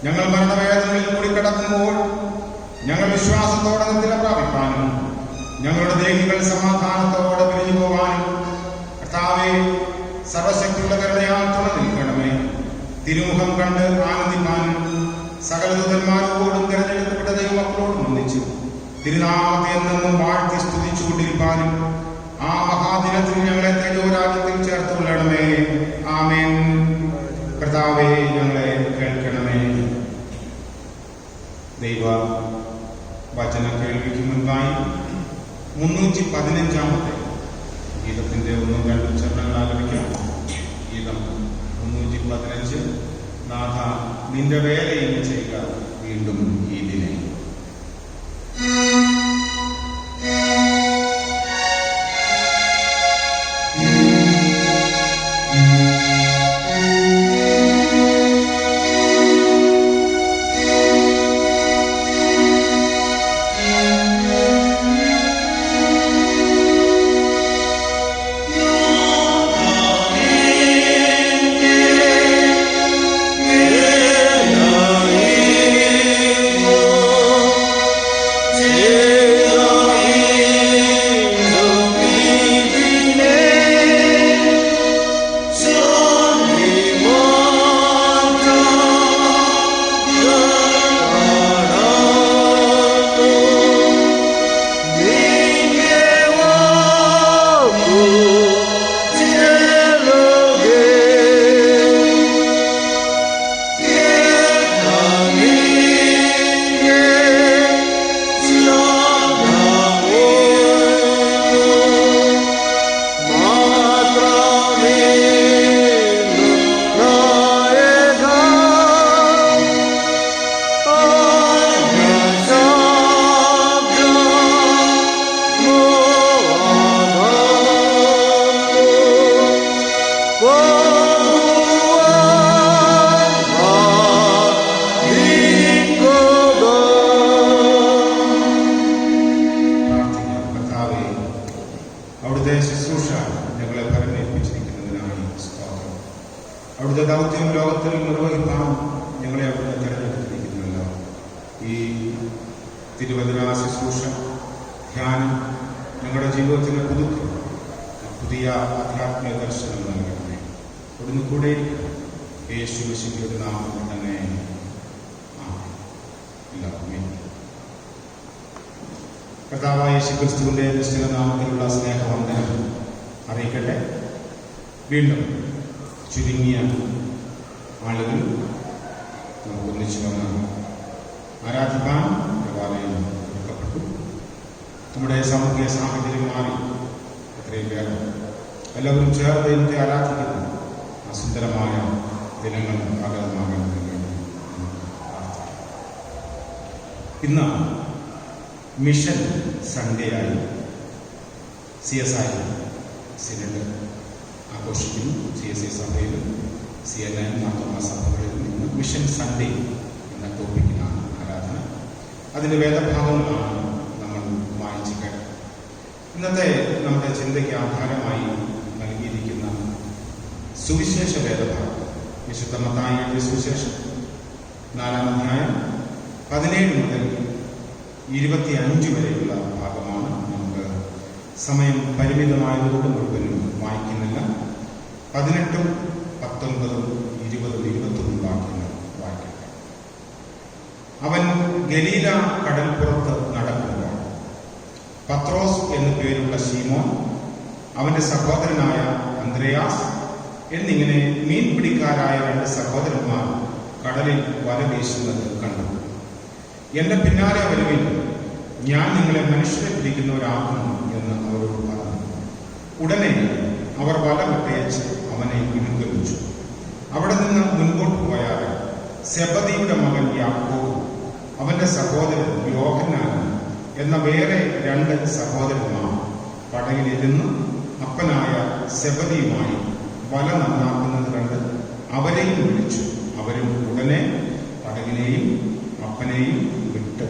A: ഞങ്ങൾ മരണവേദനയിൽ കൂടി കിടക്കുമ്പോൾ ഞങ്ങൾ വിശ്വാസത്തോടെ നില പ്രാപിക്കാനും ഞങ്ങളുടെ ദേഹികൾ സമാധാനത്തോടെ പിരിഞ്ഞു പോകാനും കർത്താവെ സർവശക്തിയുള്ള കരുണയാൽ തുണ നിൽക്കണമേ. തിരുമുഖം കണ്ട് ആനന്ദിക്കാനും സകല ദൂതന്മാരോടും തിരഞ്ഞെടുക്കപ്പെട്ട ദൈവമക്കളോടും ഒന്നിച്ചു തിരുനാമത്തെ എന്നും വാഴ്ത്തി സ്തുതിച്ചുകൊണ്ടിരിക്കാനും ആ മഹാദിനത്തിൽ ഞങ്ങളെ തേജോരാജ്യത്തിൽ ചേർത്തുകൊള്ളണമേ. ആമേൻ. കർത്താവേ ഞങ്ങളെ കേൾക്കണമേ. ദൈവ വചന കേൾവിക്ക് മുൻപായി 315 ഗീതത്തിന്റെ 1-2 ചരണങ്ങൾ ആലപിക്കാം. ഗീതം 315. നാഥ നിന്റെ വേലയും ചെയ്യുക വീണ്ടും ഈ ദിനെ. അവിടുത്തെ ശുശ്രൂഷ ഞങ്ങളെ പരമേൽപ്പിച്ചിരിക്കുന്നതിനായി സ്തോത്രം. അവിടുത്തെ ദൗത്യം ലോകത്തിൽ നിർവഹിക്കാൻ ഞങ്ങളെ അവിടുന്ന് തിരഞ്ഞെടുത്തിരിക്കുന്നുവല്ലോ. ഈ തിരുവചന ശുശ്രൂഷ ധ്യാനം ഞങ്ങളുടെ ജീവിതത്തിലെ പുതുക്കും പുതിയ ആധ്യാത്മിക ദർശനം നൽകണമേ. അവിടുന്ന് കൂടെ യേശു മിശിഹായുടെ നാമത്തിൽ തന്നെ കർത്താവായ യേശുക്രിസ്തുവിന്റെ നിശ്ചല നാമത്തിലുള്ള സ്നേഹവന്ദനം അറിയിക്കട്ടെ. വീണ്ടും ചുരുങ്ങിയ ആളുകൾ നമുക്ക് ഒന്നിച്ചു വന്ന് ആരാധിക്കാൻ ദേവാലയം ഒരുക്കപ്പെട്ടു. നമ്മുടെ സാമൂഹിക സാഹചര്യം മാറി എത്രയും പേർ എല്ലാവരും ചേർന്ന് ഇന്നത്തെ ആരാധിക്കുന്നു. ആ സുന്ദരമായ ദിനങ്ങൾ ആഗതമാകുന്നതിന് വേണ്ടി പ്രാർത്ഥിക്കാം. ഇന്ന് മിഷൻ സൺഡേ ആയി CSI സിനഡ് ആഘോഷിക്കുന്നു. CSI സഭയിലും CNI മാർത്തോമാ സഭകളിലും ഇന്ന് മിഷൻ സൺഡേ എന്ന ടോപ്പിക്കിലാണ് ആരാധന. അതിൻ്റെ വേദഭാഗങ്ങളാണ് നമ്മൾ വായിച്ചു കേട്ടത്. ഇന്നത്തെ നമ്മുടെ ചിന്തയ്ക്ക് ആധാരമായി നൽകിയിരിക്കുന്ന സുവിശേഷ വേദഭാഗം വിശുദ്ധ മത്തായിയുടെ സുവിശേഷം 4-ാം അധ്യായം 17 മുതൽ 25 വരെയുള്ള ഭാഗമാണ്. നമുക്ക് സമയം പരിമിതമായതുകൊണ്ട് മുഴുവനും വായിക്കുന്നില്ല. 18, 19, 20, 21 വാക്യങ്ങൾ വായിക്കട്ടെ. അവൻ ഗലീല കടൽപ്പുറത്ത് നടക്കുമ്പോൾ പത്രോസ് എന്നു പേരുള്ള ശീമോൻ, അവന്റെ സഹോദരനായ അന്ത്രയാസ് എന്നിങ്ങനെ മീൻപിടിക്കാരായ 2 സഹോദരന്മാർ കടലിൽ വല വീശുന്നത് കണ്ടു. എന്റെ പിന്നാലെ വരുവിൻ, ഞാൻ നിങ്ങളെ മനുഷ്യരെ പിടിക്കുന്നവരാക്കുന്നു എന്ന് അവരോട് പറഞ്ഞു. ഉടനെ അവർ വല വിട്ടയച്ച് അവനെ പിൻവലിച്ചു. അവിടെ നിന്ന് മുൻപോട്ട് പോയാൽ സെബദിയുടെ മകൻ യാക്കോബ്, അവന്റെ സഹോദരൻ യോഹന്നാൻ എന്ന വേറെ 2 സഹോദരന്മാർ പടകിലിരുന്ന് അപ്പനായ സെബദിയുമായി വല നന്നാക്കുന്നത് കണ്ട് അവരെയും വിളിച്ചു. അവരും ഉടനെ പടകിനെയും അപ്പനെയും വിട്ട്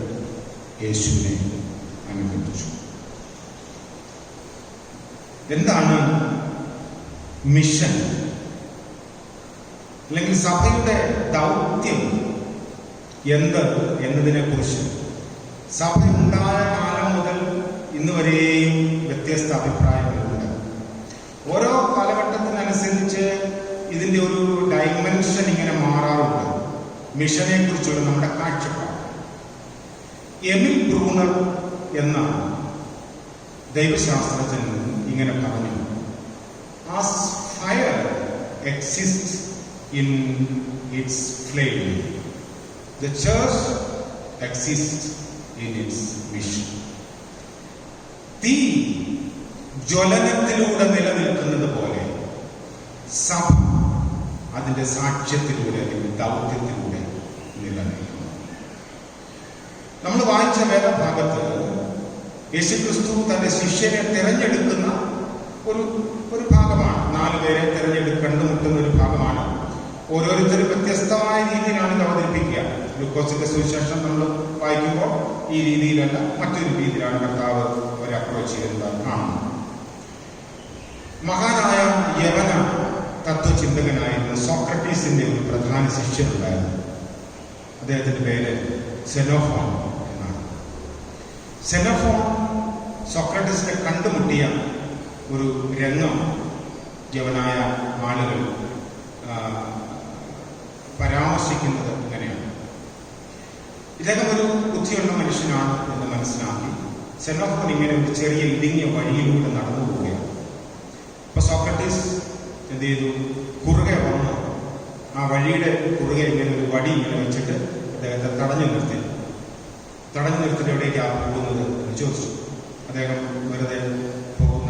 A: യേശുവിനെ അനുഗമിച്ചു. എന്താണ് മിഷൻ അല്ലെങ്കിൽ സഭയുടെ ദൗത്യം എന്ത് എന്നതിനെ കുറിച്ച് സഭ ഉണ്ടായ കാലം മുതൽ ഇന്ന് വരെയും വ്യത്യസ്ത അഭിപ്രായങ്ങളുണ്ട്. ഓരോ കാലഘട്ടത്തിനനുസരിച്ച് ഇതിന്റെ ഒരു ഡൈമെൻഷൻ ഇങ്ങനെ മാറാറുണ്ട്. മിഷനെ കുറിച്ചുള്ള നമ്മുടെ കാഴ്ചപ്പാട്. എമിൽ ബ്രൂണർ എന്ന ദൈവശാസ്ത്രജ്ഞൻ ഇങ്ങനെ പറഞ്ഞു: As fire exists in its flame, the church exists in its mission. തീ ജ്വലനത്തിലൂടെ നിലനിൽക്കുന്നത് പോലെ സഭ അതിന്റെ സാക്ഷ്യത്തിലൂടെ അല്ലെങ്കിൽ ദൗത്യത്തിലൂടെ നിലനിൽക്കുന്നു. നമ്മൾ വായിച്ച വേദഭാഗത്ത് യേശുക്രിസ്തു തന്റെ ശിഷ്യനെ തിരഞ്ഞെടുക്കുന്ന ഒരു ഭാഗമാണ്. 4 പേരെ കണ്ടുമുട്ടുന്ന ഒരു ഭാഗമാണ്. ഓരോരുത്തരും വ്യത്യസ്തമായ രീതിയിലാണ് ഇത് അവതരിപ്പിക്കുക. ലൂക്കോസിന്റെ സുവിശേഷം നമ്മൾ വായിക്കുമ്പോൾ ഈ രീതിയിലല്ല, മറ്റൊരു രീതിയിലാണ് കർത്താവ് അവരെ അപ്രോച്ച് ചെയ്യുന്നത് കാണുന്നത്. മഹാനായ യവന തത്വചിന്തകനായിരുന്ന സോക്രട്ടീസിന്റെ ഒരു പ്രധാന ശിഷ്യനുണ്ടായിരുന്നു. അദ്ദേഹത്തിന്റെ പേര് സെനോഫോൺ എന്നാണ്. സെനോഫോൺ സോക്രട്ടീസിനെ കണ്ടുമുട്ടിയ ഒരു രംഗം യവനായ ആളുകൾ പരാമർശിക്കുന്നത് ഇങ്ങനെയാണ്. ഇദ്ദേഹം ഒരു ബുദ്ധിയുള്ള മനുഷ്യനാണ് എന്ന് മനസ്സിലാക്കി സെനോഫോൺ ഇങ്ങനെ ഒരു ചെറിയ ഇടുങ്ങിയ വഴിയിലൂടെ നടന്നു പോവുകയാണ്. അപ്പൊ സോക്രട്ടീസ് എന്ത് ചെയ്തു? കുറുകെ വന്ന് ആ വഴിയുടെ കുറുകെ ഇങ്ങനെ ഒരു വടി ഇങ്ങനെ വെച്ചിട്ട് അദ്ദേഹത്തെ തടഞ്ഞു നിർത്തിയിട്ട് എവിടേക്കാണ് പോകുന്നത് എന്ന് ചോദിച്ചു. അദ്ദേഹം വെറുതെ പോകുന്ന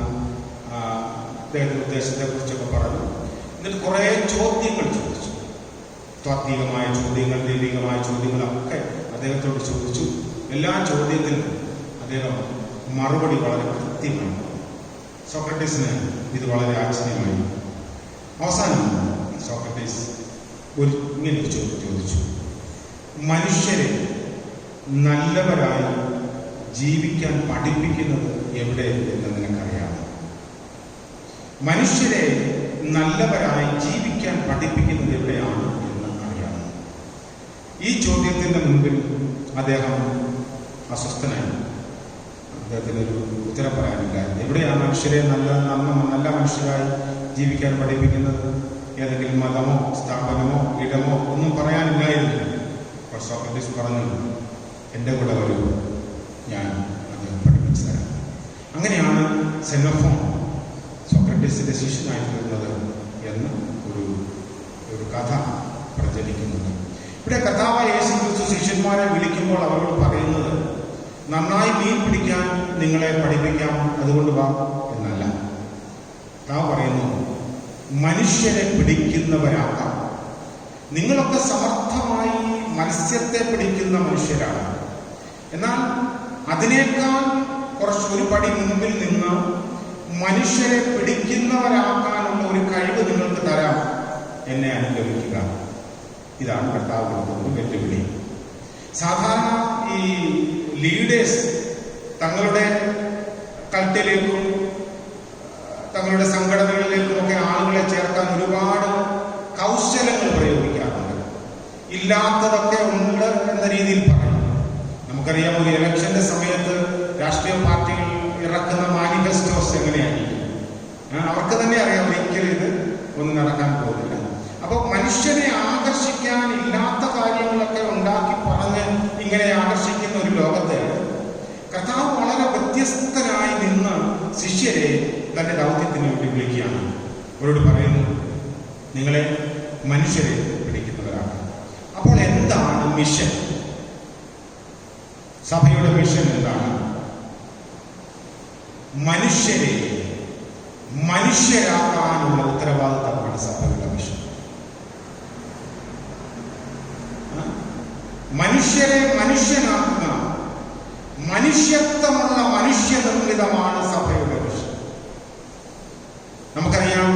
A: അദ്ദേഹത്തിന്റെ ഉദ്ദേശത്തെ കുറിച്ചൊക്കെ പറഞ്ഞു. എന്നിട്ട് കുറെ ചോദ്യങ്ങൾ ചോദിച്ചു. താത്വികമായ ചോദ്യങ്ങൾ, ദൈവികമായ ചോദ്യങ്ങളൊക്കെ അദ്ദേഹത്തോട് ചോദിച്ചു. എല്ലാ ചോദ്യത്തിനും അദ്ദേഹം മറുപടി വളരെ കൃത്യമായി. സോക്രട്ടീസിന് ഇത് വളരെ ആശ്ചര്യമായി. അവസാനം സോക്രട്ടീസ് ഇങ്ങനെ ഒരു ചോദ്യം ചോദിച്ചു: മനുഷ്യരെ നല്ലവരായി ജീവിക്കാൻ പഠിപ്പിക്കുന്നത് എവിടെ എന്ന് നിനക്കറിയാമോ? മനുഷ്യരെ നല്ലവരായി ജീവിക്കാൻ പഠിപ്പിക്കുന്നത് എവിടെയാണ് എന്ന് അറിയാമോ? ഈ ചോദ്യത്തിന്റെ മുൻപിൽ അദ്ദേഹം അസ്വസ്ഥനായി. അദ്ദേഹത്തിനൊരു ഉത്തരം പറയാനില്ലായിരുന്നു. എവിടെയാണ് മനുഷ്യരെ നല്ല മനുഷ്യരായി ജീവിക്കാൻ പഠിപ്പിക്കുന്നത്? ഏതെങ്കിലും മതമോ സ്ഥാപനമോ ഇടമോ ഒന്നും പറയാനില്ലായിരുന്നു. അപ്പോൾ സോക്രട്ടീസ് പറഞ്ഞു, എൻ്റെ കൂടെ വരൂ, ഞാൻ അത് പഠിപ്പിച്ചു തരാം. അങ്ങനെയാണ് സെനോഫോൺ സോക്രട്ടീസിന്റെ ശിഷ്യനായി തീർന്നത് എന്ന് ഒരു കഥ പ്രചരിക്കുന്നുണ്ട്. ഇവിടെ കർത്താവായ യേശുക്രിസ്തു ശിഷ്യന്മാരെ വിളിക്കുമ്പോൾ അവരോട് പറയുന്നത് നന്നായി മീൻ പിടിക്കാൻ നിങ്ങളെ പഠിപ്പിക്കാം, അതുകൊണ്ട് വാ എന്നല്ല. കർത്താവ് പറയുന്നു മനുഷ്യരെ പിടിക്കുന്നവരാകാം. നിങ്ങളൊക്കെ സമർത്ഥമായി മത്സ്യത്തെ പിടിക്കുന്ന മനുഷ്യരാണ്. എന്നാൽ അതിനേക്കാൾ ഒരു പടി മുൻപിൽ നിന്ന് മനുഷ്യരെ പിടിക്കുന്നവരാക്കാനുള്ള ഒരു കഴിവ് നിങ്ങൾക്ക് തരാം, എന്നെ അനുഗ്രഹിക്കുക. ഇതാണ് കർത്താവ് കൊടുക്കുന്ന വെല്ലുവിളി. സാധാരണ ഈ ലീഡേഴ്സ് തങ്ങളുടെ കൾട്ടിലേക്കും തങ്ങളുടെ സംഘടനകളിലേക്കും ഒക്കെ ആളുകളെ ചേർക്കാൻ ഒരുപാട് കൗശലങ്ങൾ പ്രയോഗിക്കാറുണ്ട്. ഇല്ലാത്തതൊക്കെ ഉണ്ട് എന്ന രീതിയിൽ പറയും. നമുക്കറിയാം, ഒരു ഇലക്ഷന്റെ സമയത്ത് രാഷ്ട്രീയ പാർട്ടികൾ ഇറക്കുന്ന മാനിഫെസ്റ്റോസ് എങ്ങനെയായിരിക്കും. അവർക്ക് തന്നെ അറിയാം ഒരിക്കലും ഇത് ഒന്നും നടക്കാൻ പോകുന്നില്ല. അപ്പോൾ മനുഷ്യനെ ആകർഷിക്കാൻ ഇല്ലാത്ത കാര്യങ്ങളൊക്കെ ഉണ്ടാക്കി പറഞ്ഞ് ഇങ്ങനെ ആകർഷിക്കുന്ന ഒരു ലോകത്തെ കർത്താവ് വളരെ വ്യത്യസ്തനായി നിന്ന് ശിഷ്യരെ തന്റെ ദൗത്യത്തിന് വേണ്ടി വിളിക്കുകയാണ്. അവരോട് പറയുന്നു, നിങ്ങളെ മനുഷ്യരെ പിടിക്കുന്നവരാണ്. അപ്പോൾ എന്താണ് മിഷൻ? സഭയുടെ മിഷൻ എന്താണ്? മനുഷ്യരെ മനുഷ്യരാക്കാനുള്ള ഉത്തരവാദിത്തമാണ് സഭയുടെ മിഷൻ. മനുഷ്യരെ മനുഷ്യനാക്കുക, മനുഷ്യത്വമുള്ള മനുഷ്യനിർമ്മിതമാണ് സഭയുടെ മിഷൻ. നമുക്കറിയാം,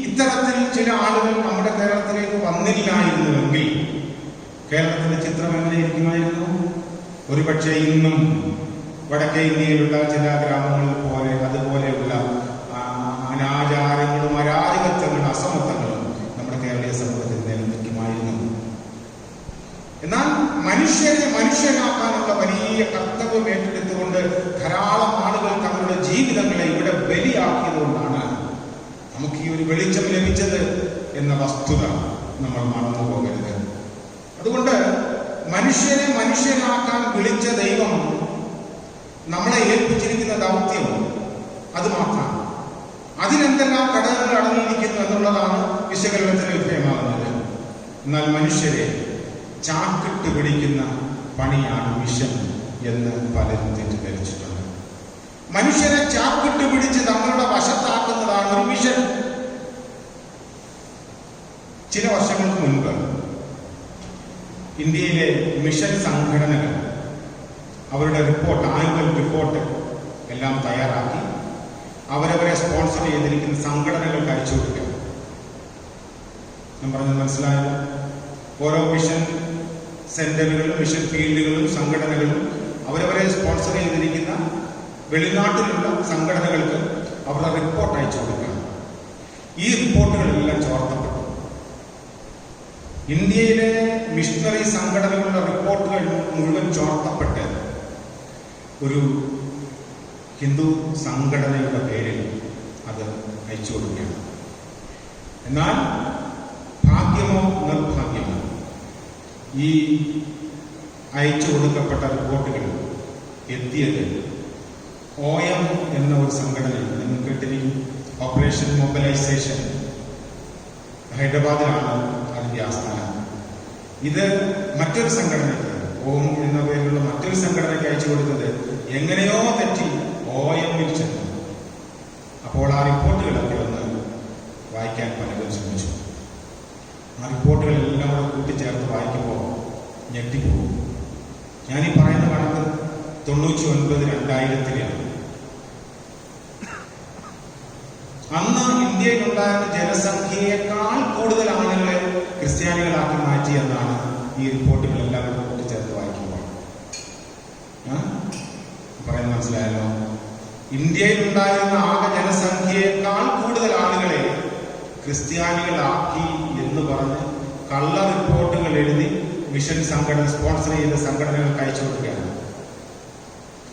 A: ഇത്തരത്തിൽ ചില ആളുകൾ നമ്മുടെ കേരളത്തിലേക്ക് വന്നില്ലായിരുന്നുവെങ്കിൽ കേരളത്തിന്റെ ചിത്രം എങ്ങനെയിരിക്കുമായിരുന്നു? ഒരുപക്ഷെ ഇന്നും വടക്കേ ഇന്ത്യയിലുള്ള ചില ഗ്രാമങ്ങളിൽ പോലെ അതുപോലെയുള്ള അനാചാരങ്ങളും അരാജകത്വങ്ങളും അസമത്വങ്ങളും നമ്മുടെ കേരളീയ സമൂഹത്തിൽ നിലനിൽക്കുമായിരുന്നു. എന്നാൽ മനുഷ്യരെ മനുഷ്യനാക്കാനുള്ള വലിയ കർത്തവ്യം ഏറ്റെടുത്തുകൊണ്ട് ധാരാളം ആളുകൾ തങ്ങളുടെ ജീവിതങ്ങളെ ഇവിടെ ബലിയാക്കിയതുകൊണ്ടാണ് നമുക്ക് ഈ ഒരു വെളിച്ചം ലഭിച്ചത് എന്ന വസ്തുത നമ്മൾ മറന്നു പോകരുത്. അതുകൊണ്ട് മനുഷ്യനെ മനുഷ്യനാക്കാൻ വിളിച്ച ദൈവം നമ്മളെ ഏൽപ്പിച്ചിരിക്കുന്ന ദൗത്യം അത് മാത്രമാണ്. അതിനെന്തെല്ലാം ഘടകങ്ങൾ അടങ്ങിയിരിക്കുന്നു എന്നുള്ളതാണ് വിശകലനത്തിന് വിധേയമാകുന്നത്. എന്നാൽ മനുഷ്യരെ ചാക്കിട്ട് പിടിക്കുന്ന പണിയാണ് മിഷൻ എന്ന് പലരും തെറ്റിദ്ധരിച്ചിട്ടുണ്ട്. മനുഷ്യരെ ചാക്കിട്ട് പിടിച്ച് തങ്ങളുടെ വശത്താക്കുന്നതാണ് ഒരു മിഷൻ. ചില വർഷങ്ങൾക്ക് മുൻപ് ഇന്ത്യയിലെ മിഷൻ സംഘടനകൾ അവരുടെ റിപ്പോർട്ട്, ആനുവൽ റിപ്പോർട്ട് എല്ലാം തയ്യാറാക്കി അവരവരെ സ്പോൺസർ ചെയ്തിരിക്കുന്ന സംഘടനകൾക്ക് അയച്ചു കൊടുക്കുക. ഞാൻ പറഞ്ഞത് മനസ്സിലായത്? ഓരോ മിഷൻ സെന്ററുകളും മിഷൻ ഫീൽഡുകളും സംഘടനകളും അവരവരെ സ്പോൺസർ ചെയ്തിരിക്കുന്ന വെളിനാട്ടിലുള്ള സംഘടനകൾക്ക് അവരുടെ റിപ്പോർട്ട് അയച്ചു കൊടുക്കുക. ഈ റിപ്പോർട്ടുകളെല്ലാം ചോർത്തപ്പെട്ടു. ഇന്ത്യയിലെ മിഷണറി സംഘടനകളുടെ റിപ്പോർട്ടുകൾ മുഴുവൻ ചോർത്തപ്പെട്ട് ഒരു ഹിന്ദു സംഘടനയുടെ പേരിൽ അത് അയച്ചു കൊടുക്കുകയാണ്. എന്നാൽ ഭാഗ്യമോ നിർഭാഗ്യമോ ഈ അയച്ചു കൊടുക്കപ്പെട്ട റിപ്പോർട്ടുകൾ എത്തിയത് OM എന്ന ഒരു സംഘടനയുണ്ട്. നിങ്ങൾ കേട്ടിരിക്കും. Operation mobilisation. ഹൈദരാബാദിലാണ് അതിന്റെ ആസ്ഥാനം. ഇത് മറ്റൊരു സംഘടനയ്ക്ക്, OM എന്ന പേരിലുള്ള മറ്റൊരു സംഘടനയ്ക്ക് അയച്ചു കൊടുത്തത് എങ്ങനെയോ തെറ്റി OM-ൽ ചെന്നു. അപ്പോൾ ആ റിപ്പോർട്ടുകളൊക്കെ ഒന്ന് വായിക്കാൻ പലരും ശ്രമിച്ചു. ആ റിപ്പോർട്ടുകളെല്ലാം കൂടെ കൂട്ടിച്ചേർത്ത് വായിക്കുമ്പോൾ ഞെട്ടിപ്പോകും. ഞാനീ പറയുന്ന കണക്ക് 99-2000-ലാണ്. അന്ന് ഇന്ത്യയിലുണ്ടായിരുന്ന ജനസംഖ്യയേക്കാൾ കൂടുതൽ ആളുകളെ ക്രിസ്ത്യാനികളാക്കി മാറ്റി എന്നാണ് ഈ റിപ്പോർട്ടുകളെല്ലാം കൂടെ കൂട്ടിച്ചേർത്ത് വായിക്കുമ്പോൾ. പറയുന്നത് മനസ്സിലായല്ലോ? ഇന്ത്യയിലുണ്ടായിരുന്ന ആകെ ജനസംഖ്യയേക്കാൾ കൂടുതൽ ആളുകളെ ക്രിസ്ത്യാനികളാക്കി എന്ന് പറഞ്ഞ് കള്ള റിപ്പോർട്ടുകൾ എഴുതി മിഷൻ സംഘടന സ്പോൺസർ ചെയ്ത സംഘടനകൾക്ക് അയച്ചു കൊടുക്കുകയാണ്.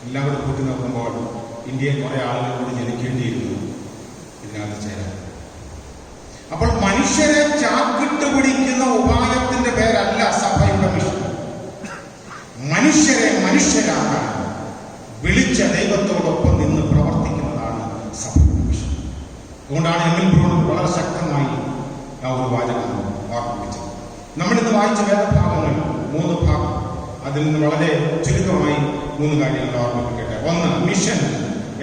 A: എല്ലാം കൂടെ കൂട്ടി നോക്കുമ്പോൾ ഇന്ത്യയിൽ കുറെ ആളുകൾ കൂടി ജനിക്കേണ്ടിയിരുന്നു ഇതിനകത്ത് ചേരാൻ. അപ്പോൾ മനുഷ്യരെ ചാക്കിട്ട് പിടിക്കുന്ന ഉപായത്തിന്റെ പേരല്ല സഭയുടെ മിഷൻ. മനുഷ്യരെ മനുഷ്യരാക്കാൻ വിളിച്ച ദൈവത്തോടൊപ്പം നിന്ന് പ്രവർത്തിക്കുന്നതാണ് സഭയുടെ മിഷൻ. അതുകൊണ്ടാണ് എം.എൽ. ബ്രൂൺ വളരെ ശക്തമായി ആ ഒരു വാചകം ഓർമ്മിപ്പിച്ചത്. നമ്മളിന്ന് വായിച്ച വേദഭാഗങ്ങൾ 3 ഭാഗം, അതിൽ നിന്ന് വളരെ ചുരുക്കമായി 3 കാര്യങ്ങൾ ഓർമ്മിപ്പിക്കട്ടെ. 1, mission,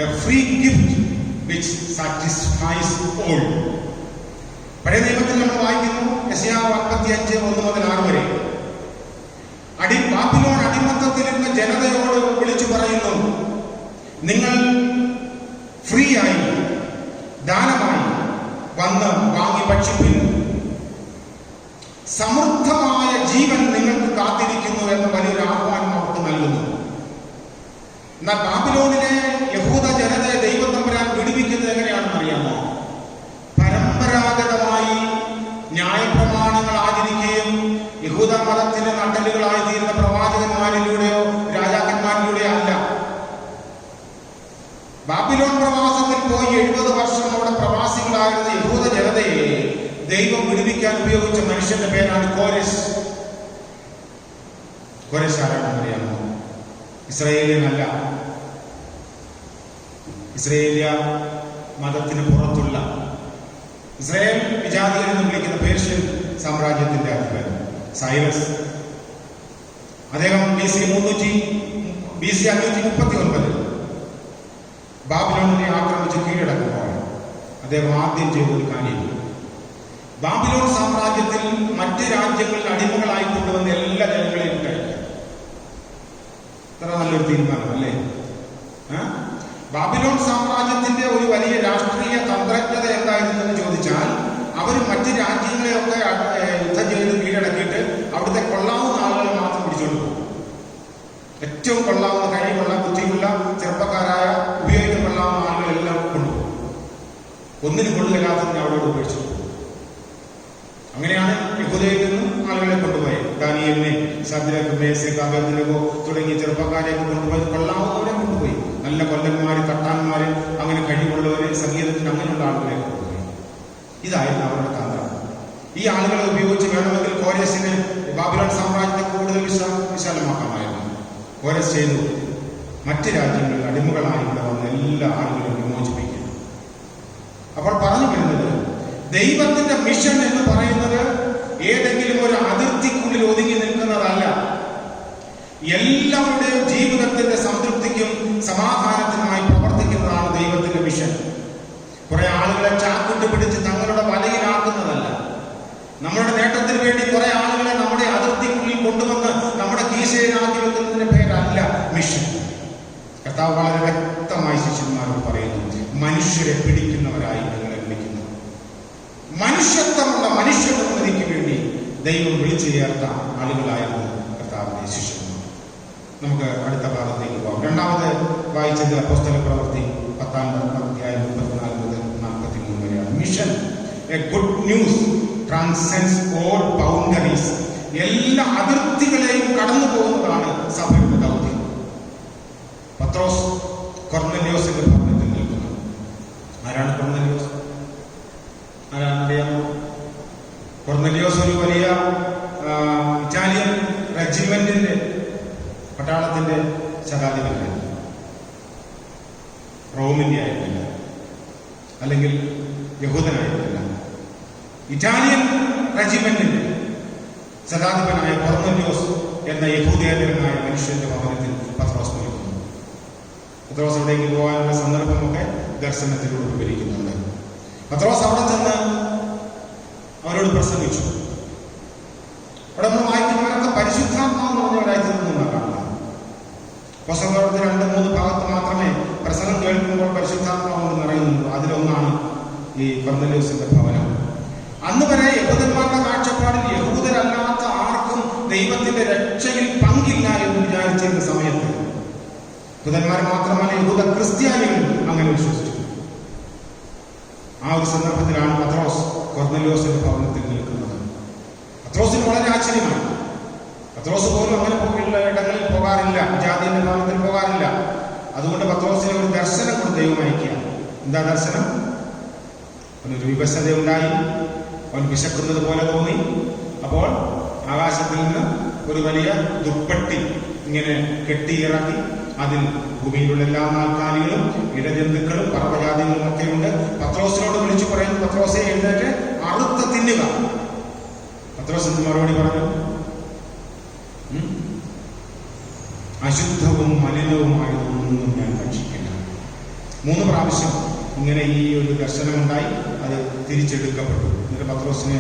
A: A free gift which satisfies all. പഴയ നിയമത്തിൽ നമ്മൾ വായിക്കുന്നു, യെശയ്യാ 45:1-6 വരെ. ബാബിലോൺ അടിമത്തത്തിലിരുന്ന ജനതയോട് വിളിച്ചു പറയുന്നു, നിങ്ങൾ ഫ്രീ ആയി ദാനമായി വന്ന് വാങ്ങി ഭക്ഷിപ്പിൻ, സമൃദ്ധമായ ജീവൻ നിങ്ങൾക്ക് കാത്തിരിക്കുന്നു എന്ന വലിയൊരു ആഹ്വാനം അവർക്ക് നൽകുന്നു. എന്നാൽ ബാബിലോണിലെ യഹൂദ ജനതയെ ദൈവം തമ്പുരാൻ വിടുവിക്കുന്നത് എങ്ങനെയാണെന്ന് അറിയാമോ? പരമ്പരാഗതമായി ന്യായപ്രമാണങ്ങൾ ആചരിക്കുകയും യഹൂദ മതത്തിന്റെ നട്ടലുകളായി തീരുന്ന പ്രവാചകന്മാരിലൂടെയോ രാജാക്കന്മാരിലൂടെയോ അല്ല. ബാബിലോൺ പ്രവാസത്തിൽ പോയി 70 വർഷം അവിടെ പ്രവാസികളായിരുന്ന യഹൂദ ജനതയെ ദൈവം വിടുവിക്കാൻ ഉപയോഗിച്ച മനുഷ്യന്റെ പേരാണ് കോരേശ്. കോരേശ് ആരാണെന്ന് അറിയാമോ? ഇസ്രായേലിയനല്ല. ഇസ്രായേലിയ മതത്തിന് പുറത്തുള്ള ഇസ്രായേൽ വിജാതികൾ എന്ന് വിളിക്കുന്ന പേർഷ്യൻ സാമ്രാജ്യത്തിന്റെ അധിപൻ സൈറസ്. അദ്ദേഹം BC 539 ബാബിലോണിനെ ആക്രമിച്ച് കീഴടക്കുമ്പോൾ അദ്ദേഹം ആദ്യം ചെയ്തൊരു കാര്യം, ബാബിലോൺ സാമ്രാജ്യത്തിൽ മറ്റ് രാജ്യങ്ങളിൽ അടിമകളായി കൊണ്ടുവന്ന എല്ലാ ജനങ്ങളെയും കഴിക്കുക. ഇത്ര നല്ലൊരു തീരുമാനം അല്ലേ? ബാബിലോൺ സാമ്രാജ്യത്തിന്റെ ഒരു വലിയ രാഷ്ട്രീയ തന്ത്രജ്ഞത എന്തായിരുന്നു എന്ന് ചോദിച്ചാൽ, അവർ മറ്റ് രാജ്യങ്ങളെയൊക്കെ യുദ്ധം ചെയ്ത് കീഴടക്കിയിട്ട് അവിടുത്തെ കൊള്ളാവുന്ന ആളുകളെ മാത്രം പിടിച്ചോണ്ട് പോകും. ഏറ്റവും കൊള്ളാവുന്ന, കഴിവുള്ള, ബുദ്ധിയുള്ള, ചെറുപ്പക്കാരായ, ഉപയോഗിക്കാൻ കൊള്ളാവുന്ന ആളുകളെല്ലാം കൊണ്ടുപോകും. ഒന്നിനും കൊള്ളില്ലാത്തതിന് അവിടോട് ഉപേക്ഷിച്ചു. അങ്ങനെയാണ് യഹൂദയിൽ നിന്നും ആളുകളെ കൊണ്ടുപോയത്. ദാനിയേലിനെ, ശദ്രക്ക്, മേശക്ക്, അബേദ്നെഗോ തുടങ്ങിയ ചെറുപ്പക്കാരെയൊക്കെ കൊണ്ടുപോയി, കൊള്ളാവുന്നവരെ കൊണ്ടുപോയി. നല്ല കൊല്ലന്മാര്, തട്ടാന്മാര്, അങ്ങനെ കഴിവുള്ളവരെ, സംഗീതത്തിന് അങ്ങനെയുള്ള ആളുകളെ കൊണ്ടുപോയി. ഇതായിരുന്നു അവരുടെ തന്ത്രം. ഈ ആളുകളെ ഉപയോഗിച്ച് വേണമെങ്കിൽ കോരേശിന് ബാബിലോൺ സാമ്രാജ്യത്തെ കൂടുതൽ വിശാലമാക്കാമായിരുന്നു. കോരേശ് ചെയ്തു, മറ്റ് രാജ്യങ്ങളിൽ അടിമകളായി ഇവിടെ വന്ന എല്ലാ ആളുകളെയും വിമോചിപ്പിക്കുന്നു. അപ്പോൾ പറഞ്ഞു വരുന്നത്, ദൈവത്തിന്റെ മിഷൻ എന്ന് പറയുന്നത് ഏതെങ്കിലും ഒരു അതിർത്തിക്കുള്ളിൽ ഒതുങ്ങി നിൽക്കുന്നതല്ല. എല്ലാവരുടെയും ജീവിതത്തിന്റെ സംതൃപ്തിക്കും സമാധാനത്തിനുമായി പ്രവർത്തിക്കുന്നതാണ് ദൈവത്തിന്റെ മിഷൻ. കുറെ ആളുകളെ ചാക്കിട്ട് പിടിച്ച് തങ്ങളുടെ വലയിലാക്കുന്നതല്ല. നമ്മുടെ നേട്ടത്തിന് വേണ്ടി കുറെ ആളുകളെ നമ്മുടെ അതിർത്തിക്കുള്ളിൽ കൊണ്ടുവന്ന് നമ്മുടെ കീശയിലാക്കി വെക്കുന്നതിന്റെ പേരല്ല മിഷൻ. കർത്താവ് വളരെ വ്യക്തമായി ശിഷ്യന്മാരോട് പറയുന്നു, മനുഷ്യരെ പിടിക്കുന്നവരായി നിങ്ങളെ വിളിക്കുന്നു. മനുഷ്യത്വമുള്ള മനുഷ്യനിർമ്മിതിക്ക് വേണ്ടി ദൈവം വിളിച്ചു ചേർത്ത ആളുകളായിരുന്നു കർത്താവിന്റെ ശിഷ്യന്മാർ. നമുക്ക് അടുത്ത ഭാഗത്തേക്ക് പോകാം. രണ്ടാമത് വായിച്ചത് അപ്പോസ്തല പ്രവൃത്തി 10-ാം അധ്യായം 34 മുതൽ 43 വരെയാണ്. Mission a good news transcends all boundaries. എല്ലാ അതിർത്തികളെയും കടന്നു പോകുന്നതാണ് സഭയുടെ ദൗത്യം. പത്രോസ് കൊർന്നല്യോസിന്റെ ഭവനത്തിൽ നിൽക്കുന്നു. ആരാണ് കൊർന്നല്യോസ്? ആരാണെന്നറിയാമോ? കൊർന്നല്യോസ് ഒരു വലിയ ഇറ്റാലിയൻ റെജിമെന്റിന്റെ പട്ടാളത്തിന്റെ ശതാധിപനായിരുന്നു. റോമിന്റെ ആയിരുന്നില്ല, അല്ലെങ്കിൽ യഹൂദനായിരുന്നില്ല. ഇറ്റാലിയൻ റെജിമെന്റിന്റെ ശതാധിപനായ കൊർന്നല്യോസ് എന്ന യഹൂദേതരനായ മനുഷ്യന്റെ ഭവനത്തിൽ പത്രോസ് നിൽക്കുന്നു. പത്രോസ് അവിടേക്ക് പോകാനുള്ള സന്ദർഭമൊക്കെ ദർശനത്തിലൂടെ വിവരിക്കുന്നുണ്ട്. പത്രോസ് അവിടെ ചെന്ന് അവരോട് പ്രസംഗിച്ചു. അവിടെ നമ്മൾ വായിക്കുന്നവരൊക്കെ പരിശുദ്ധാത്മാവ് പറഞ്ഞവരായി തീർന്നതാണ് കാണുന്നത്. പ്രസംഗത്തിൽ 2-3 ഭാഗത്ത് മാത്രമേ പ്രസംഗം കേൾക്കുമ്പോൾ പരിശുദ്ധാത്മാവ് കൊണ്ട് നിറയുന്നുള്ളൂ. അതിലൊന്നാണ് ഈ കൊർന്നല്യോസിന്റെ ഭവനം. അന്ന് വരെ യഹൂദന്മാരുടെ കാഴ്ചപ്പാടിൽ യഹൂദരല്ലാത്ത ആർക്കും ദൈവത്തിന്റെ രക്ഷയിൽ പങ്കില്ല എന്ന് വിചാരിച്ചിരുന്ന സമയത്ത് യഹൂദന്മാർ മാത്രമല്ല യഹൂദ ക്രിസ്ത്യാനികൾ അങ്ങനെ വിശ്വസിച്ചു. ആ ഒരു സന്ദർഭത്തിലാണ് പത്രോസ് കൊർന്നല്യോസിന്റെ ഭവനത്തിൽ നിൽക്കുന്നത്. പത്രോസിന് വളരെ ആശ്ചര്യമാണ്. പത്രോസ് പോലും അങ്ങനെ ഉള്ള ഇടങ്ങളിൽ പോകാറില്ല, ജാതിയുടെ ഭവനത്തിൽ പോകാറില്ല. അതുകൊണ്ട് പത്രോസിന് ഒരു ദർശനം കൊണ്ട് ദൈവം അയക്കുക. എന്താ ദർശനം? അവനൊരു വിവശത ഉണ്ടായി, അവൻ വിശക്കുന്നത് പോലെ തോന്നി. അപ്പോൾ ആകാശത്തിൽ നിന്ന് ഒരു വലിയ ദുപ്പട്ടി ഇങ്ങനെ കെട്ടിയിറക്കി, അതിൽ ഭൂമിയിലുള്ള എല്ലാ നാൽക്കാലികളും ഇടജന്തുക്കളും പറവജാതികളും ഒക്കെ ഉണ്ട്. പത്രോസിനോട് വിളിച്ചു പറയുന്നു, പത്രോസെ എഴുന്നേറ്റ് അറുത്ത് തിന്നുക. പത്രോസ് എന്ന് മറുപടി പറഞ്ഞു, അശുദ്ധവും മലിനവുമായതൊന്നും ഞാൻ ഭക്ഷിക്കില്ല. 3 പ്രാവശ്യം ഇങ്ങനെ ഈ ഒരു ദർശനമുണ്ടായി, അത് തിരിച്ചെടുക്കപ്പെട്ടു. എന്നിട്ട് പത്രോസിന്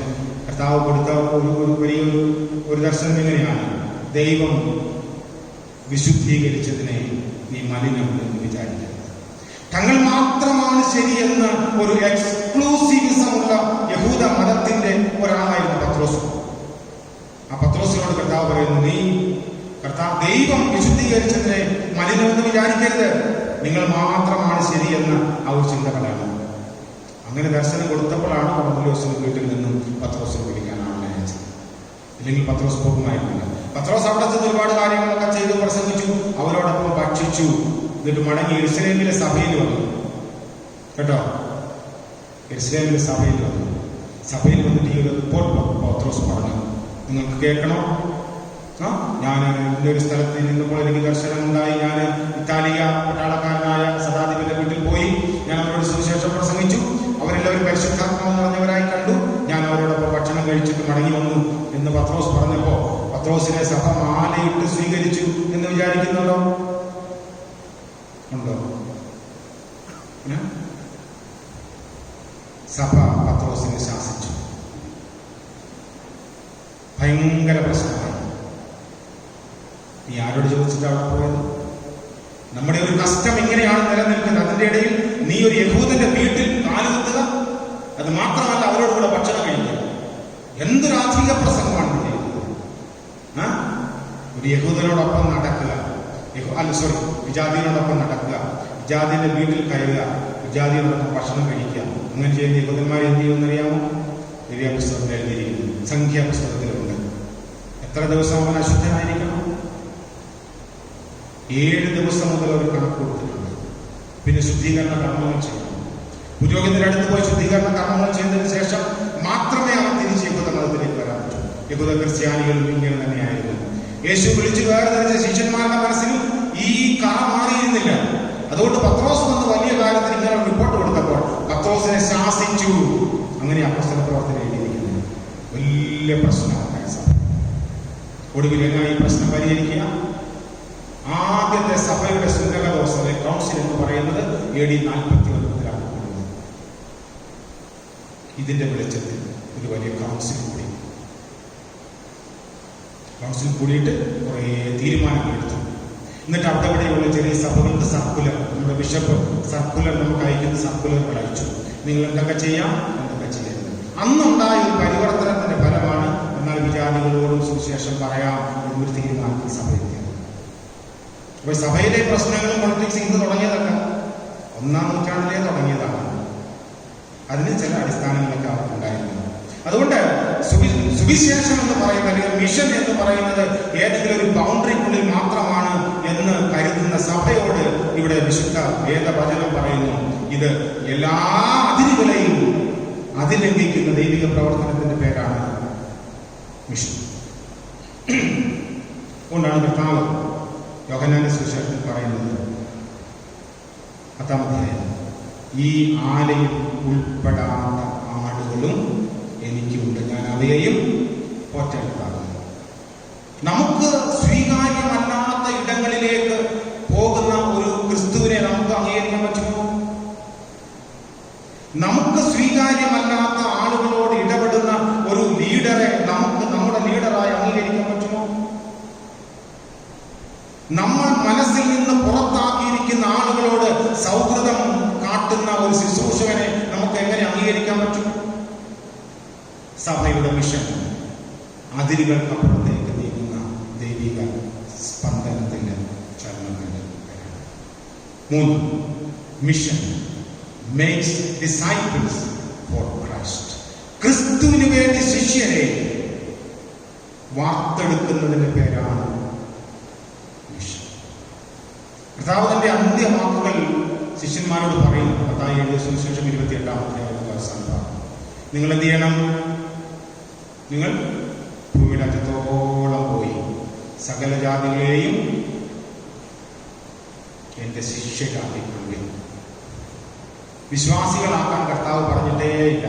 A: കർത്താവ് കൊടുത്ത ഒരു വലിയൊരു ദർശനം എങ്ങനെയാണ്? ദൈവം വിശുദ്ധീകരിച്ചതിനെ ഈ മലിനം എന്ന് വിചാരിക്കുന്നത്. തങ്ങൾ മാത്രമാണ് ശരിയെന്ന് ഒരു എക്സ്ക്ലൂസീവിസമുള്ള യഹൂദ മതത്തിന്റെ ഒരാളായിരുന്നു പത്രോസ്. ആ പത്രോസിനോട് കർത്താവ് പറയുന്നു, നീ ദൈവം വിശുദ്ധീകരിച്ചതിനെ മലിനമെന്ന് വിചാരിക്കരുത്, നിങ്ങൾ മാത്രമാണ് ശരിയെന്ന് ആ ഒരു ചിന്ത കളയണം. അങ്ങനെ ദർശനം കൊടുത്തപ്പോഴാണ് കൊർന്നല്യോസിന്റെ വീട്ടിൽ നിന്നും പത്രോസിനെ വിളിക്കാനാണ് അയച്ചത്. ഇല്ലെങ്കിൽ പത്രോസ് പോകുമായിരുന്നില്ല. പത്രോസ് അവിടെ ചെന്ന് ഒരുപാട് കാര്യങ്ങളൊക്കെ ചെയ്തു, പ്രസംഗിച്ചു, അവരോടൊപ്പം ഭക്ഷിച്ചു. എന്നിട്ട് മടങ്ങി യെരുശലേമിലെ സഭയിൽ വന്നു. കേട്ടോ, യെരുശലേമിലെ സഭയിൽ വന്നു. സഭയിൽ വന്നിട്ട് ഈ ഒരു റിപ്പോർട്ട് പത്രോസ് പറഞ്ഞു, നിങ്ങൾക്ക് കേൾക്കണോ? ഞാൻ ഇന്നൊരു സ്ഥലത്ത് നിന്നപ്പോൾ എനിക്ക് ദർശനമുണ്ടായി. ഞാൻ ഇറ്റാലിയ പട്ടാളക്കാരനായ ശതാധിപന്റെ വീട്ടിൽ പോയി. ഞാൻ അവരോട് സുവിശേഷം പ്രസംഗിച്ചു. അവരെല്ലാവരും പരിശുദ്ധാത്മാവ് നിറഞ്ഞവരായി കണ്ടു. ഞാൻ അവരോടൊപ്പം ഭക്ഷണം കഴിച്ചിട്ട് മടങ്ങി വന്നു എന്ന് പത്രോസ് പറഞ്ഞപ്പോ പത്രോസിനെ സഭ മാലയിട്ട് സ്വീകരിച്ചു എന്ന് വിചാരിക്കുന്നുണ്ടോ? ഉണ്ടോ? സഭ പത്രോസിനെ ശാസിച്ചു. ഭയങ്കര പ്രശ്നമായി. നീ ആരോട് ചോദിച്ചിട്ടാണ് പോയത്? നമ്മുടെ ഒരു കഷ്ടം ഇങ്ങനെയാണ് നിലനിൽക്കുന്നത്. അതിന്റെ ഇടയിൽ നീ ഒരു യഹൂദന്റെ വീട്ടിൽ കാലുകുത്തുക, അത് മാത്രമല്ല അവരോട് കൂടെ ഭക്ഷണം കഴിക്കുക. എന്തൊരു ആത്മീയ പ്രസംഗമാണ് നീ ചെയ്യുന്നത്? ഒരു യഹൂദനോടൊപ്പം നടക്കുക, വിജാതിയോടൊപ്പം നടക്കുക, വിജാതിന്റെ വീട്ടിൽ കയറുക, വിജാതിയോടൊപ്പം ഭക്ഷണം കഴിക്കുക. അങ്ങനെ ചെയ്യുന്ന യഹൂദന്മാർ എന്ത് ചെയ്യുമെന്നറിയാമോ? ദിവ്യ പുസ്തകത്തിൽ എഴുതിയിരിക്കുന്നു, സംഖ്യാപുസ്തകത്തിലുണ്ട്. എത്ര ദിവസം അവൻ അശുദ്ധനായിരിക്കണം? 7 ദിവസം മുതൽ അവർ കണക്ക് കൊടുത്തിട്ടുണ്ട്. പിന്നെ ശുദ്ധീകരണ കർമ്മങ്ങൾ ചെയ്യണം. പുരോഹിതന്റെ അടുത്ത് പോയി ശുദ്ധീകരണ കർമ്മങ്ങൾ ചെയ്തതിനു ശേഷം മാത്രമേ അവൻ തിരിച്ച് യഹൂദ മതത്തിലേക്ക് വരാൻ പറ്റൂ. യഹൂദ ക്രിസ്ത്യാനികളും ഇങ്ങനെ തന്നെയായിരുന്നു. യേശു വിളിച്ചു വേർതിരിച്ച ശിഷ്യന്മാരുടെ മനസ്സിലും ഈ കറ മാറിയിരുന്നില്ല. അതുകൊണ്ട് പത്രോസ് വന്ന് വലിയ കാലത്തിന് ഇങ്ങനെ റിപ്പോർട്ട് കൊടുത്തപ്പോൾ പത്രോസിനെ ശാസിച്ചു. അങ്ങനെ അപ്പോസ്തല പ്രവർത്തനം എഴുതിയിരിക്കുന്നത്. വലിയ പ്രശ്നമാണ്. ഒടുവിൽ എങ്ങനെ ഈ പ്രശ്നം പരിഹരിക്കുക? AD 49 കൂടുന്നത്. ഇതിന്റെ വെളിച്ചത്തിൽ ഒരു വലിയ കൗൺസിൽ കൂടിയിട്ട് കുറേ തീരുമാനങ്ങൾ എടുത്തു. എന്നിട്ട് അവിടെയുള്ള ചെറിയ സഭകളുടെ സർക്കുലർ, നമ്മുടെ ബിഷപ്പ് സർക്കുലർ നമുക്ക് അയക്കുന്ന സർക്കുലറുകൾ അയച്ചു. നിങ്ങൾ എന്തൊക്കെ ചെയ്യാം, എന്തൊക്കെ ചെയ്യരുത്. അന്നുണ്ടായ ഒരു പരിവർത്തനത്തിന്റെ ഫലമാണ് എന്നാൽ വിചാരികളോടും സുവിശേഷം പറയാം എന്നൊരു തീരുമാനത്തിൽ സഭ എത്തിയത്. അപ്പൊ സഭയിലെ പ്രശ്നങ്ങളും പൊളിറ്റിക്സ് ഇന്ന് തുടങ്ങിയതല്ല, 1-ാം നൂറ്റാണ്ടിലേ തുടങ്ങിയതാണ്. അതിന് ചില അടിസ്ഥാനങ്ങളൊക്കെ അവർക്കുണ്ടായിരുന്നു. അതുകൊണ്ട് സുവിശേഷം എന്ന് പറയുന്നത്, അല്ലെങ്കിൽ മിഷൻ എന്ന് പറയുന്നത് ഏതെങ്കിലും ഒരു ബൗണ്ടറിക്കുള്ളിൽ മാത്രമാണ് എന്ന് കരുതുന്ന സഭയോട് ഇവിടെ വിശുദ്ധ വേദവചനം പറയുന്നു. ഇത് എല്ലാ അതിരുകളെയും അതിലംഘിക്കുന്ന ദൈവിക പ്രവർത്തനത്തിന്റെ പേരാണ് മിഷൻ. അതുകൊണ്ടാണ് കർത്താവ് യോഹന്നാന്റെ സുവിശേഷത്തിൽ പറയുന്നത് 10-ാം അധ്യായം, ഈ ആലയിൽ ഉൾപ്പെടാത്ത ആടുകളും എനിക്കുണ്ട്, ഞാൻ അവയെയും പോറ്റെടുക്കാറുണ്ട്. നമുക്ക് സ്വീകാര്യമല്ലാത്ത ഇടങ്ങളിലേക്ക് പോകുന്ന ഒരു ക്രിസ്തുവിനെ നമുക്ക് അംഗീകരിക്കാൻ പറ്റുമോ? നമുക്ക് സ്വീകാര്യമല്ലാത്ത ആളുകളോട് ഇടപെടുന്ന ഒരു ലീഡറെ നമുക്ക് നമ്മുടെ ലീഡറായി അംഗീകരിക്കാൻ പറ്റുമോ? നമ്മൾ മനസ്സിൽ നിന്ന് പുറത്താക്കിയിരിക്കുന്ന ആളുകളോട് സൗഹൃദം കാട്ടുന്ന ഒരു ശുശ്രൂഷകനെ നമുക്ക് എങ്ങനെ അംഗീകരിക്കാൻ പറ്റും? സഭയുടെ മിഷൻ അതിരുകൾക്കപ്പുറത്തേക്ക് നീങ്ങുന്ന ദൈവിക സ്പന്ദനത്തിന്റെ ചലനത്തിന്റെ. 3, mission makes disciples for Christ. ക്രിസ്തുവിന് വേണ്ടി ശിഷ്യരെ വാർത്തെടുക്കുന്നതിന്റെ പേരാണ് മിഷൻ. കർത്താവിന്റെ അന്ത്യവാക്കുകൾ ശിഷ്യന്മാരോട് പറയുന്നു. മത്തായി എഴുതിയ സുവിശേഷം 28-ാം അധ്യായത്തിന്റെ അവസാനം, നിങ്ങൾ എന്ത് ചെയ്യണം? നിങ്ങൾ ഭൂമിയുടെ അറ്റത്തോളം പോയി സകല ജാതികളെയും എന്റെ ശിഷ്യരാക്കിക്കൊള്ളുവിൻ. വിശ്വാസികളാക്കാൻ കർത്താവ് പറഞ്ഞിട്ടേയില്ല.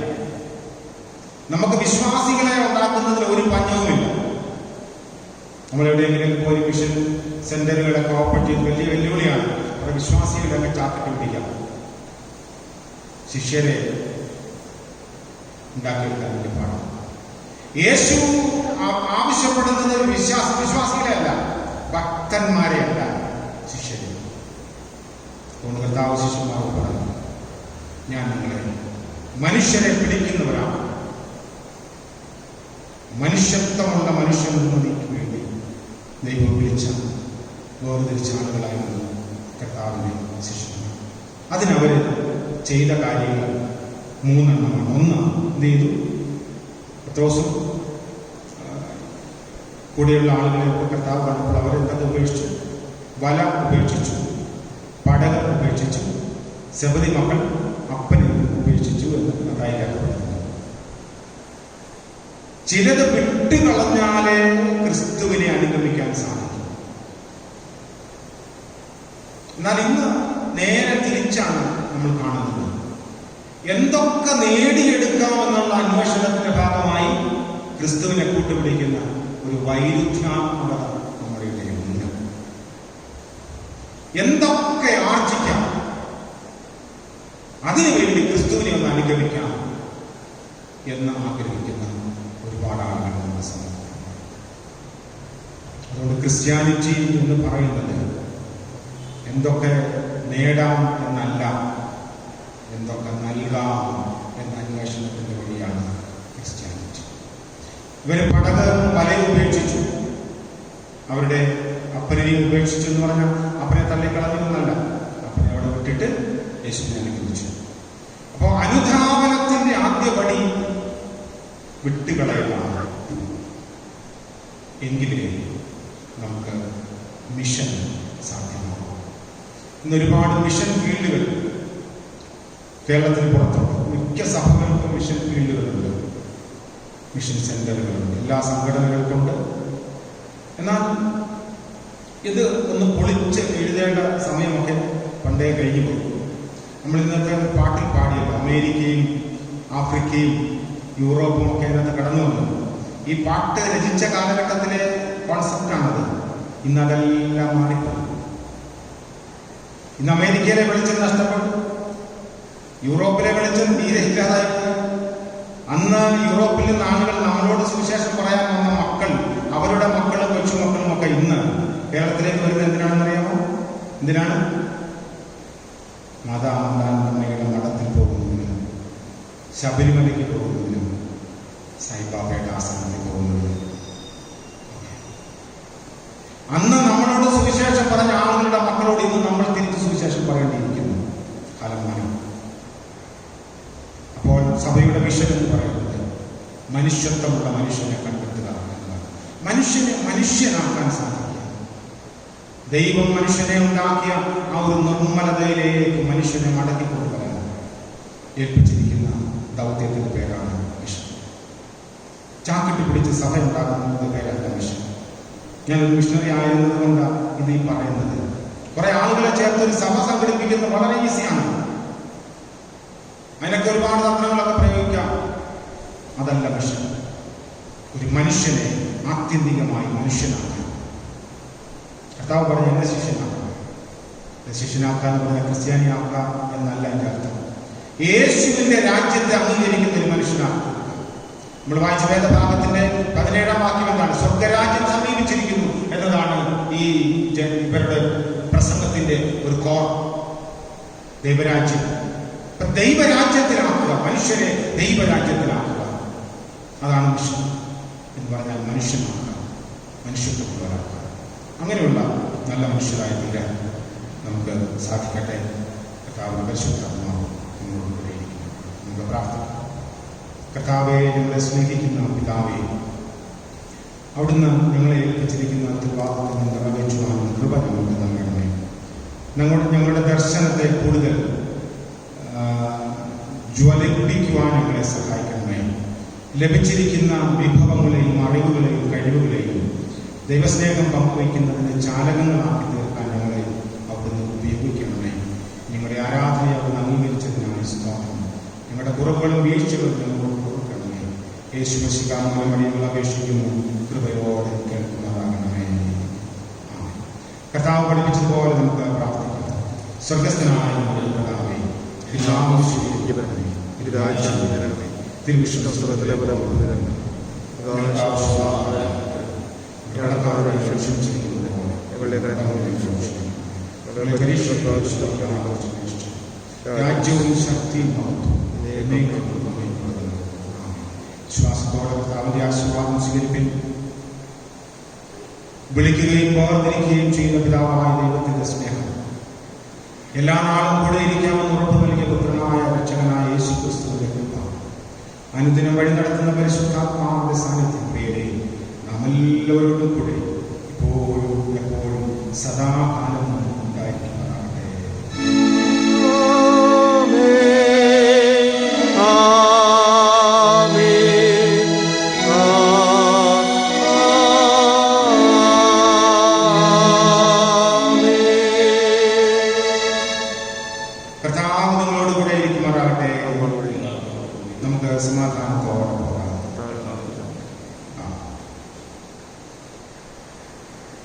A: നമുക്ക് വിശ്വാസികളെ ഉണ്ടാക്കുന്നതിൽ ഒരു പഞ്ഞവുമില്ല. നമ്മൾ എവിടെയെങ്കിലും പോയി മിഷൻ സെന്ററുകളൊക്കെ ഓപ്പൺ ചെയ്ത് വലിയ വെല്ലുവിളിയാണ്. അവിടെ വിശ്വാസികളൊക്കെ ചാക്കിട്ട് പിടിക്കാം. ശിഷ്യരെ ഉണ്ടാക്കിയെടുക്കാൻ വേണ്ടി പാടാം. യേശു ആവശ്യപ്പെടുന്നത് വിശ്വാസികളെ അല്ല, ഭക്തന്മാരെ അല്ല, ശിഷ്യരെ. അതുകൊണ്ട് കർത്താവ് ശിഷ്യന്മാരോട് പറഞ്ഞു, ഞാൻ നിങ്ങളെ മനുഷ്യരെ പിടിക്കുന്നവരാണ്. മനുഷ്യത്വമുള്ള മനുഷ്യനുന്നതിക്ക് വേണ്ടി ദൈവം വിളിച്ച വേർതിരിച്ച ആളുകളായിരുന്നു കർത്താവിന്റെ ശിഷ്യന്മാർ. അതിനവര് ചെയ്ത കാര്യങ്ങൾ 3 എണ്ണമാണ്. 1, എന്ത് ചെയ്തു? പത്രോസും കൂടെയുള്ള ആളുകളെ കർത്താവ് കണ്ടപ്പോൾ അവരെന്തൊക്കെ ഉപേക്ഷിച്ചു? വല ഉപേക്ഷിച്ചു, പടക ഉപേക്ഷിച്ചു, സെബദി മക്കൾ അപ്പനെ ഉപേക്ഷിച്ചു എന്ന് അതായി രേഖപ്പെടുത്തുന്നു. ചിലത് വിട്ടുകളഞ്ഞാലേ ക്രിസ്തുവിനെ അനുഗമിക്കാൻ സാധിക്കും. എന്നാൽ ഇന്ന് നേരെ തിരിച്ചാണ് നമ്മൾ കാണുന്നത്. എന്തൊക്കെ നേടിയെടുക്കാമെന്നുള്ള അന്വേഷണത്തിന്റെ ഭാഗമായി ക്രിസ്തുവിനെ കൂട്ടുപിടിക്കുന്ന ഒരു വൈരുദ്ധ്യാത്മകത നമ്മുടെ ഇടയിലുണ്ട്. എന്തൊക്കെ ആർജിക്കാം, അതിനുവേണ്ടി ക്രിസ്തുവിനെ ഒന്ന് അനുഗമിക്കാം എന്ന് ആഗ്രഹിക്കുന്ന ഒരുപാട് ആളുകൾ നമ്മുടെ സമൂഹത്തിലുണ്ട്. അതുകൊണ്ട് ക്രിസ്ത്യാനിറ്റി എന്ന് പറയുന്നത് എന്തൊക്കെ നേടാം എന്നല്ല, എന്തൊക്കെ നൽകാം എന്ന അന്വേഷണത്തിന്റെ വഴിയാണ് ക്രിസ്ത്യാനിറ്റി. ഇവര് പടകവും വലയും ഉപേക്ഷിച്ചു, അവരുടെ അപ്പനെയും ഉപേക്ഷിച്ചു എന്ന് പറഞ്ഞാൽ അപ്പനെ തള്ളിക്കളഞ്ഞൊന്നല്ല, അപ്പനെ അവിടെ വിട്ടിട്ട് യേശുവിനെ അനുഗമിച്ചു. അപ്പോ അനുധാവനത്തിന്റെ ആദ്യപടി വിട്ടുകളയലാണ്. എങ്കിലേ നമുക്ക് മിഷൻ സാധ്യമാകും. ഇന്നൊരുപാട് മിഷൻ ഫീൽഡുകൾ കേരളത്തിന് പുറത്തുണ്ട്. മിക്ക സഭകൾക്കും മിഷൻ ഫീൽഡുകളുണ്ട്, മിഷൻ സെന്ററുകളുണ്ട്, എല്ലാ സംഘടനകൾക്കുണ്ട്. എന്നാൽ ഇത് ഒന്ന് പൊളിച്ച് എഴുതേണ്ട സമയമൊക്കെ പണ്ടേ കഴിഞ്ഞു പോയി. നമ്മൾ ഇന്നത്തെ പാട്ടിൽ പാടിയല്ലോ, അമേരിക്കയും ആഫ്രിക്കയും യൂറോപ്പും ഒക്കെ ഇതിനകത്ത് കടന്നു വന്നു. ഈ പാട്ട് രചിച്ച കാലഘട്ടത്തിലെ കോൺസെപ്റ്റാണത്. ഇന്നതെല്ലാം മാറിപ്പോയി. ഇന്ന് അമേരിക്കയിലെ വെളിച്ചം നഷ്ടപ്പെട്ടു. യൂറോപ്പിലെ വെളിച്ചം തീരെ ഇല്ലാതായിപ്പോയി. അന്ന് യൂറോപ്പിൽ നിന്ന് ആളുകൾ നമ്മളോട് സുവിശേഷം പറയാൻ വന്ന മക്കൾ, അവരുടെ മക്കളും കൊച്ചുമക്കളും ഒക്കെ ഇന്ന് കേരളത്തിലേക്ക് വരുന്നത് എന്തിനാണെന്നറിയാമോ? എന്തിനാണ്? മാതാമന്ദാനമ്മയുടെ മഠത്തിൽ പോകുന്നതിനും ശബരിമലയ്ക്ക് പോകുന്നതിനും സായിബാബയുടെ ആശ്രമത്തിൽ പോകുന്നതിനും. അന്ന് നമ്മളോട് സുവിശേഷം പറഞ്ഞ ആളുകളുടെ മക്കളോട് ഇന്ന് നമ്മൾ തിരിച്ച് സുവിശേഷം പറയേണ്ടിയിരിക്കുന്നു. കാലം മാറി. അപ്പോൾ സഭയുടെ മിഷൻ എന്ന് പറയുന്നത് മനുഷ്യത്വമുള്ള മനുഷ്യനെ കണ്ടെത്തുക എന്നതാണ്. മനുഷ്യനെ മനുഷ്യനാക്കാൻ സാധിക്കുക. ദൈവം മനുഷ്യനെ ഉണ്ടാക്കിയ ആ ഒരു നിർമ്മലതയിലേക്ക് മനുഷ്യനെ മടക്കിക്കൊണ്ടുവരാൻ ഏൽപ്പിച്ചിരിക്കുന്ന ദൗത്യത്തിന്റെ പേരാണ് മിഷൻ. ചാക്കിട്ട് പിടിച്ച് സഭ ഉണ്ടാകുന്നത് പേരല്ല മിഷൻ. ഞാനൊരു മിഷണറി ആയിരുന്നത് കൊണ്ടാണ് ഇത് ഈ പറയുന്നത്. കുറെ ആളുകളെ ചേർത്ത് ഒരു സഭ സംഘടിപ്പിക്കുന്നത് വളരെ ഈസിയാണ്. അതിനൊക്കെ ഒരുപാട് തന്ത്രങ്ങളൊക്കെ പ്രയോഗിക്കാം. അതല്ല മിഷൻ. ഒരു മനുഷ്യനെ ആത്യന്തികമായി മനുഷ്യനാക്കാൻ കർത്താവ് പറഞ്ഞ എന്നെ ശിഷ്യനാക്കുക. ശിഷ്യനാക്കുക എന്ന് പറഞ്ഞാൽ ക്രിസ്ത്യാനിയാക്കുക എന്നല്ല എൻ്റെ അർത്ഥം. യേശുവിന്റെ രാജ്യത്തെ അംഗീകരിക്കുന്ന ഒരു മനുഷ്യനാക്കുക. നമ്മൾ വായിച്ച വേദഭാഗത്തിന്റെ 17-ാം വാക്യം എന്താണ്? സ്വർഗരാജ്യം സമീപിച്ചിരിക്കുന്നു എന്നതാണ് ഈ ഇവരുടെ പ്രസംഗത്തിന്റെ ഒരു കോർ. ദൈവരാജ്യം. ദൈവരാജ്യത്തിലാക്കുക, മനുഷ്യരെ ദൈവരാജ്യത്തിലാക്കുക. അതാണ് മിഷൻ എന്ന് പറഞ്ഞാൽ മനുഷ്യനാക്കുക, മനുഷ്യത്വമുള്ളവരാക്കുക. അങ്ങനെയുള്ള നല്ല മനുഷ്യരായി തീരാൻ നമുക്ക് സാധിക്കട്ടെ. കർത്താവിന്റെ പരിശുദ്ധാത്മാവ് നിങ്ങളോട് കൂടെയിരിക്കുന്നു. നമുക്ക് പ്രാർത്ഥിക്കാം. കർത്താവെ, ഞങ്ങളെ സ്നേഹിക്കുന്ന പിതാവേ, അവിടുന്ന് ഞങ്ങളെ ഏൽപ്പിച്ചിരിക്കുന്ന ഉത്തരവാദിത്വം നിറവേറ്റുവാനും കൃപ ഞങ്ങൾക്ക് നൽകണമേ. ഞങ്ങളുടെ ദർശനത്തെ കൂടുതൽ ജ്വലിപ്പിക്കുവാൻ ഞങ്ങളെ സഹായിക്കണമേ. ലഭിച്ചിരിക്കുന്ന വിഭവങ്ങളെയും അറിവുകളെയും കഴിവുകളെയും ദൈവസ്നേഹം പങ്കുവയ്ക്കുന്നതിന് ചാലകങ്ങളാക്കി തീർക്കാൻ ഞങ്ങളെ അവിടുന്ന് ഉപയോഗിക്കണമേ. ഞങ്ങളുടെ ആരാധനയെ അവിടുന്ന് അംഗീകരിച്ചതിനാണ് സ്തോത്രം. ഞങ്ങളുടെ കുറവുകളും വീഴ്ചകളും ഞങ്ങളോട് കൊടുക്കണമേ. യേശുമശിഹായുടെ വഴികൾ അപേക്ഷിക്കുന്നു. കൃപയോടെ കേൾക്കുന്നതാകണമേ. കർത്താവ് പഠിപ്പിച്ചതുപോലെ നമുക്ക് പ്രാർത്ഥിക്കാം. സ്വർഗസ്ഥനായ ഞങ്ങളുടെ പിതാവേ, രാജ്യവും ശക്തിയും വിശ്വാസത്തോടെ കർത്താവിന്റെ ആശീർവാദം സ്വീകരിപ്പിൻ. വിളിക്കുകയും വേർതിരിക്കുകയും ചെയ്യുന്ന പിതാവായ ദൈവത്തിന്റെ സ്നേഹം, എല്ലാ നാളും കൂടെ ഇരിക്കാമെന്ന് ഉറപ്പ് നൽകിയ പുത്രനായ രക്ഷകനായ യേശു ക്രിസ്തുവിന്റെ കൃപ, അനുദിനം വഴി നടത്തുന്ന പരിശുദ്ധാത്മാവിന്റെ സാന്നിധ്യം പേരെ നാം എല്ലാവരോടും കൂടെ ഇപ്പോഴും എപ്പോഴും സദാകാലം ഉണ്ടായിരിക്കുന്നതാകട്ടെ. കർത്താവ് നിങ്ങളോട് കൂടെ ഇരിക്കുമാറാകട്ടെ. നമുക്ക് സമാധാനത്തോടെ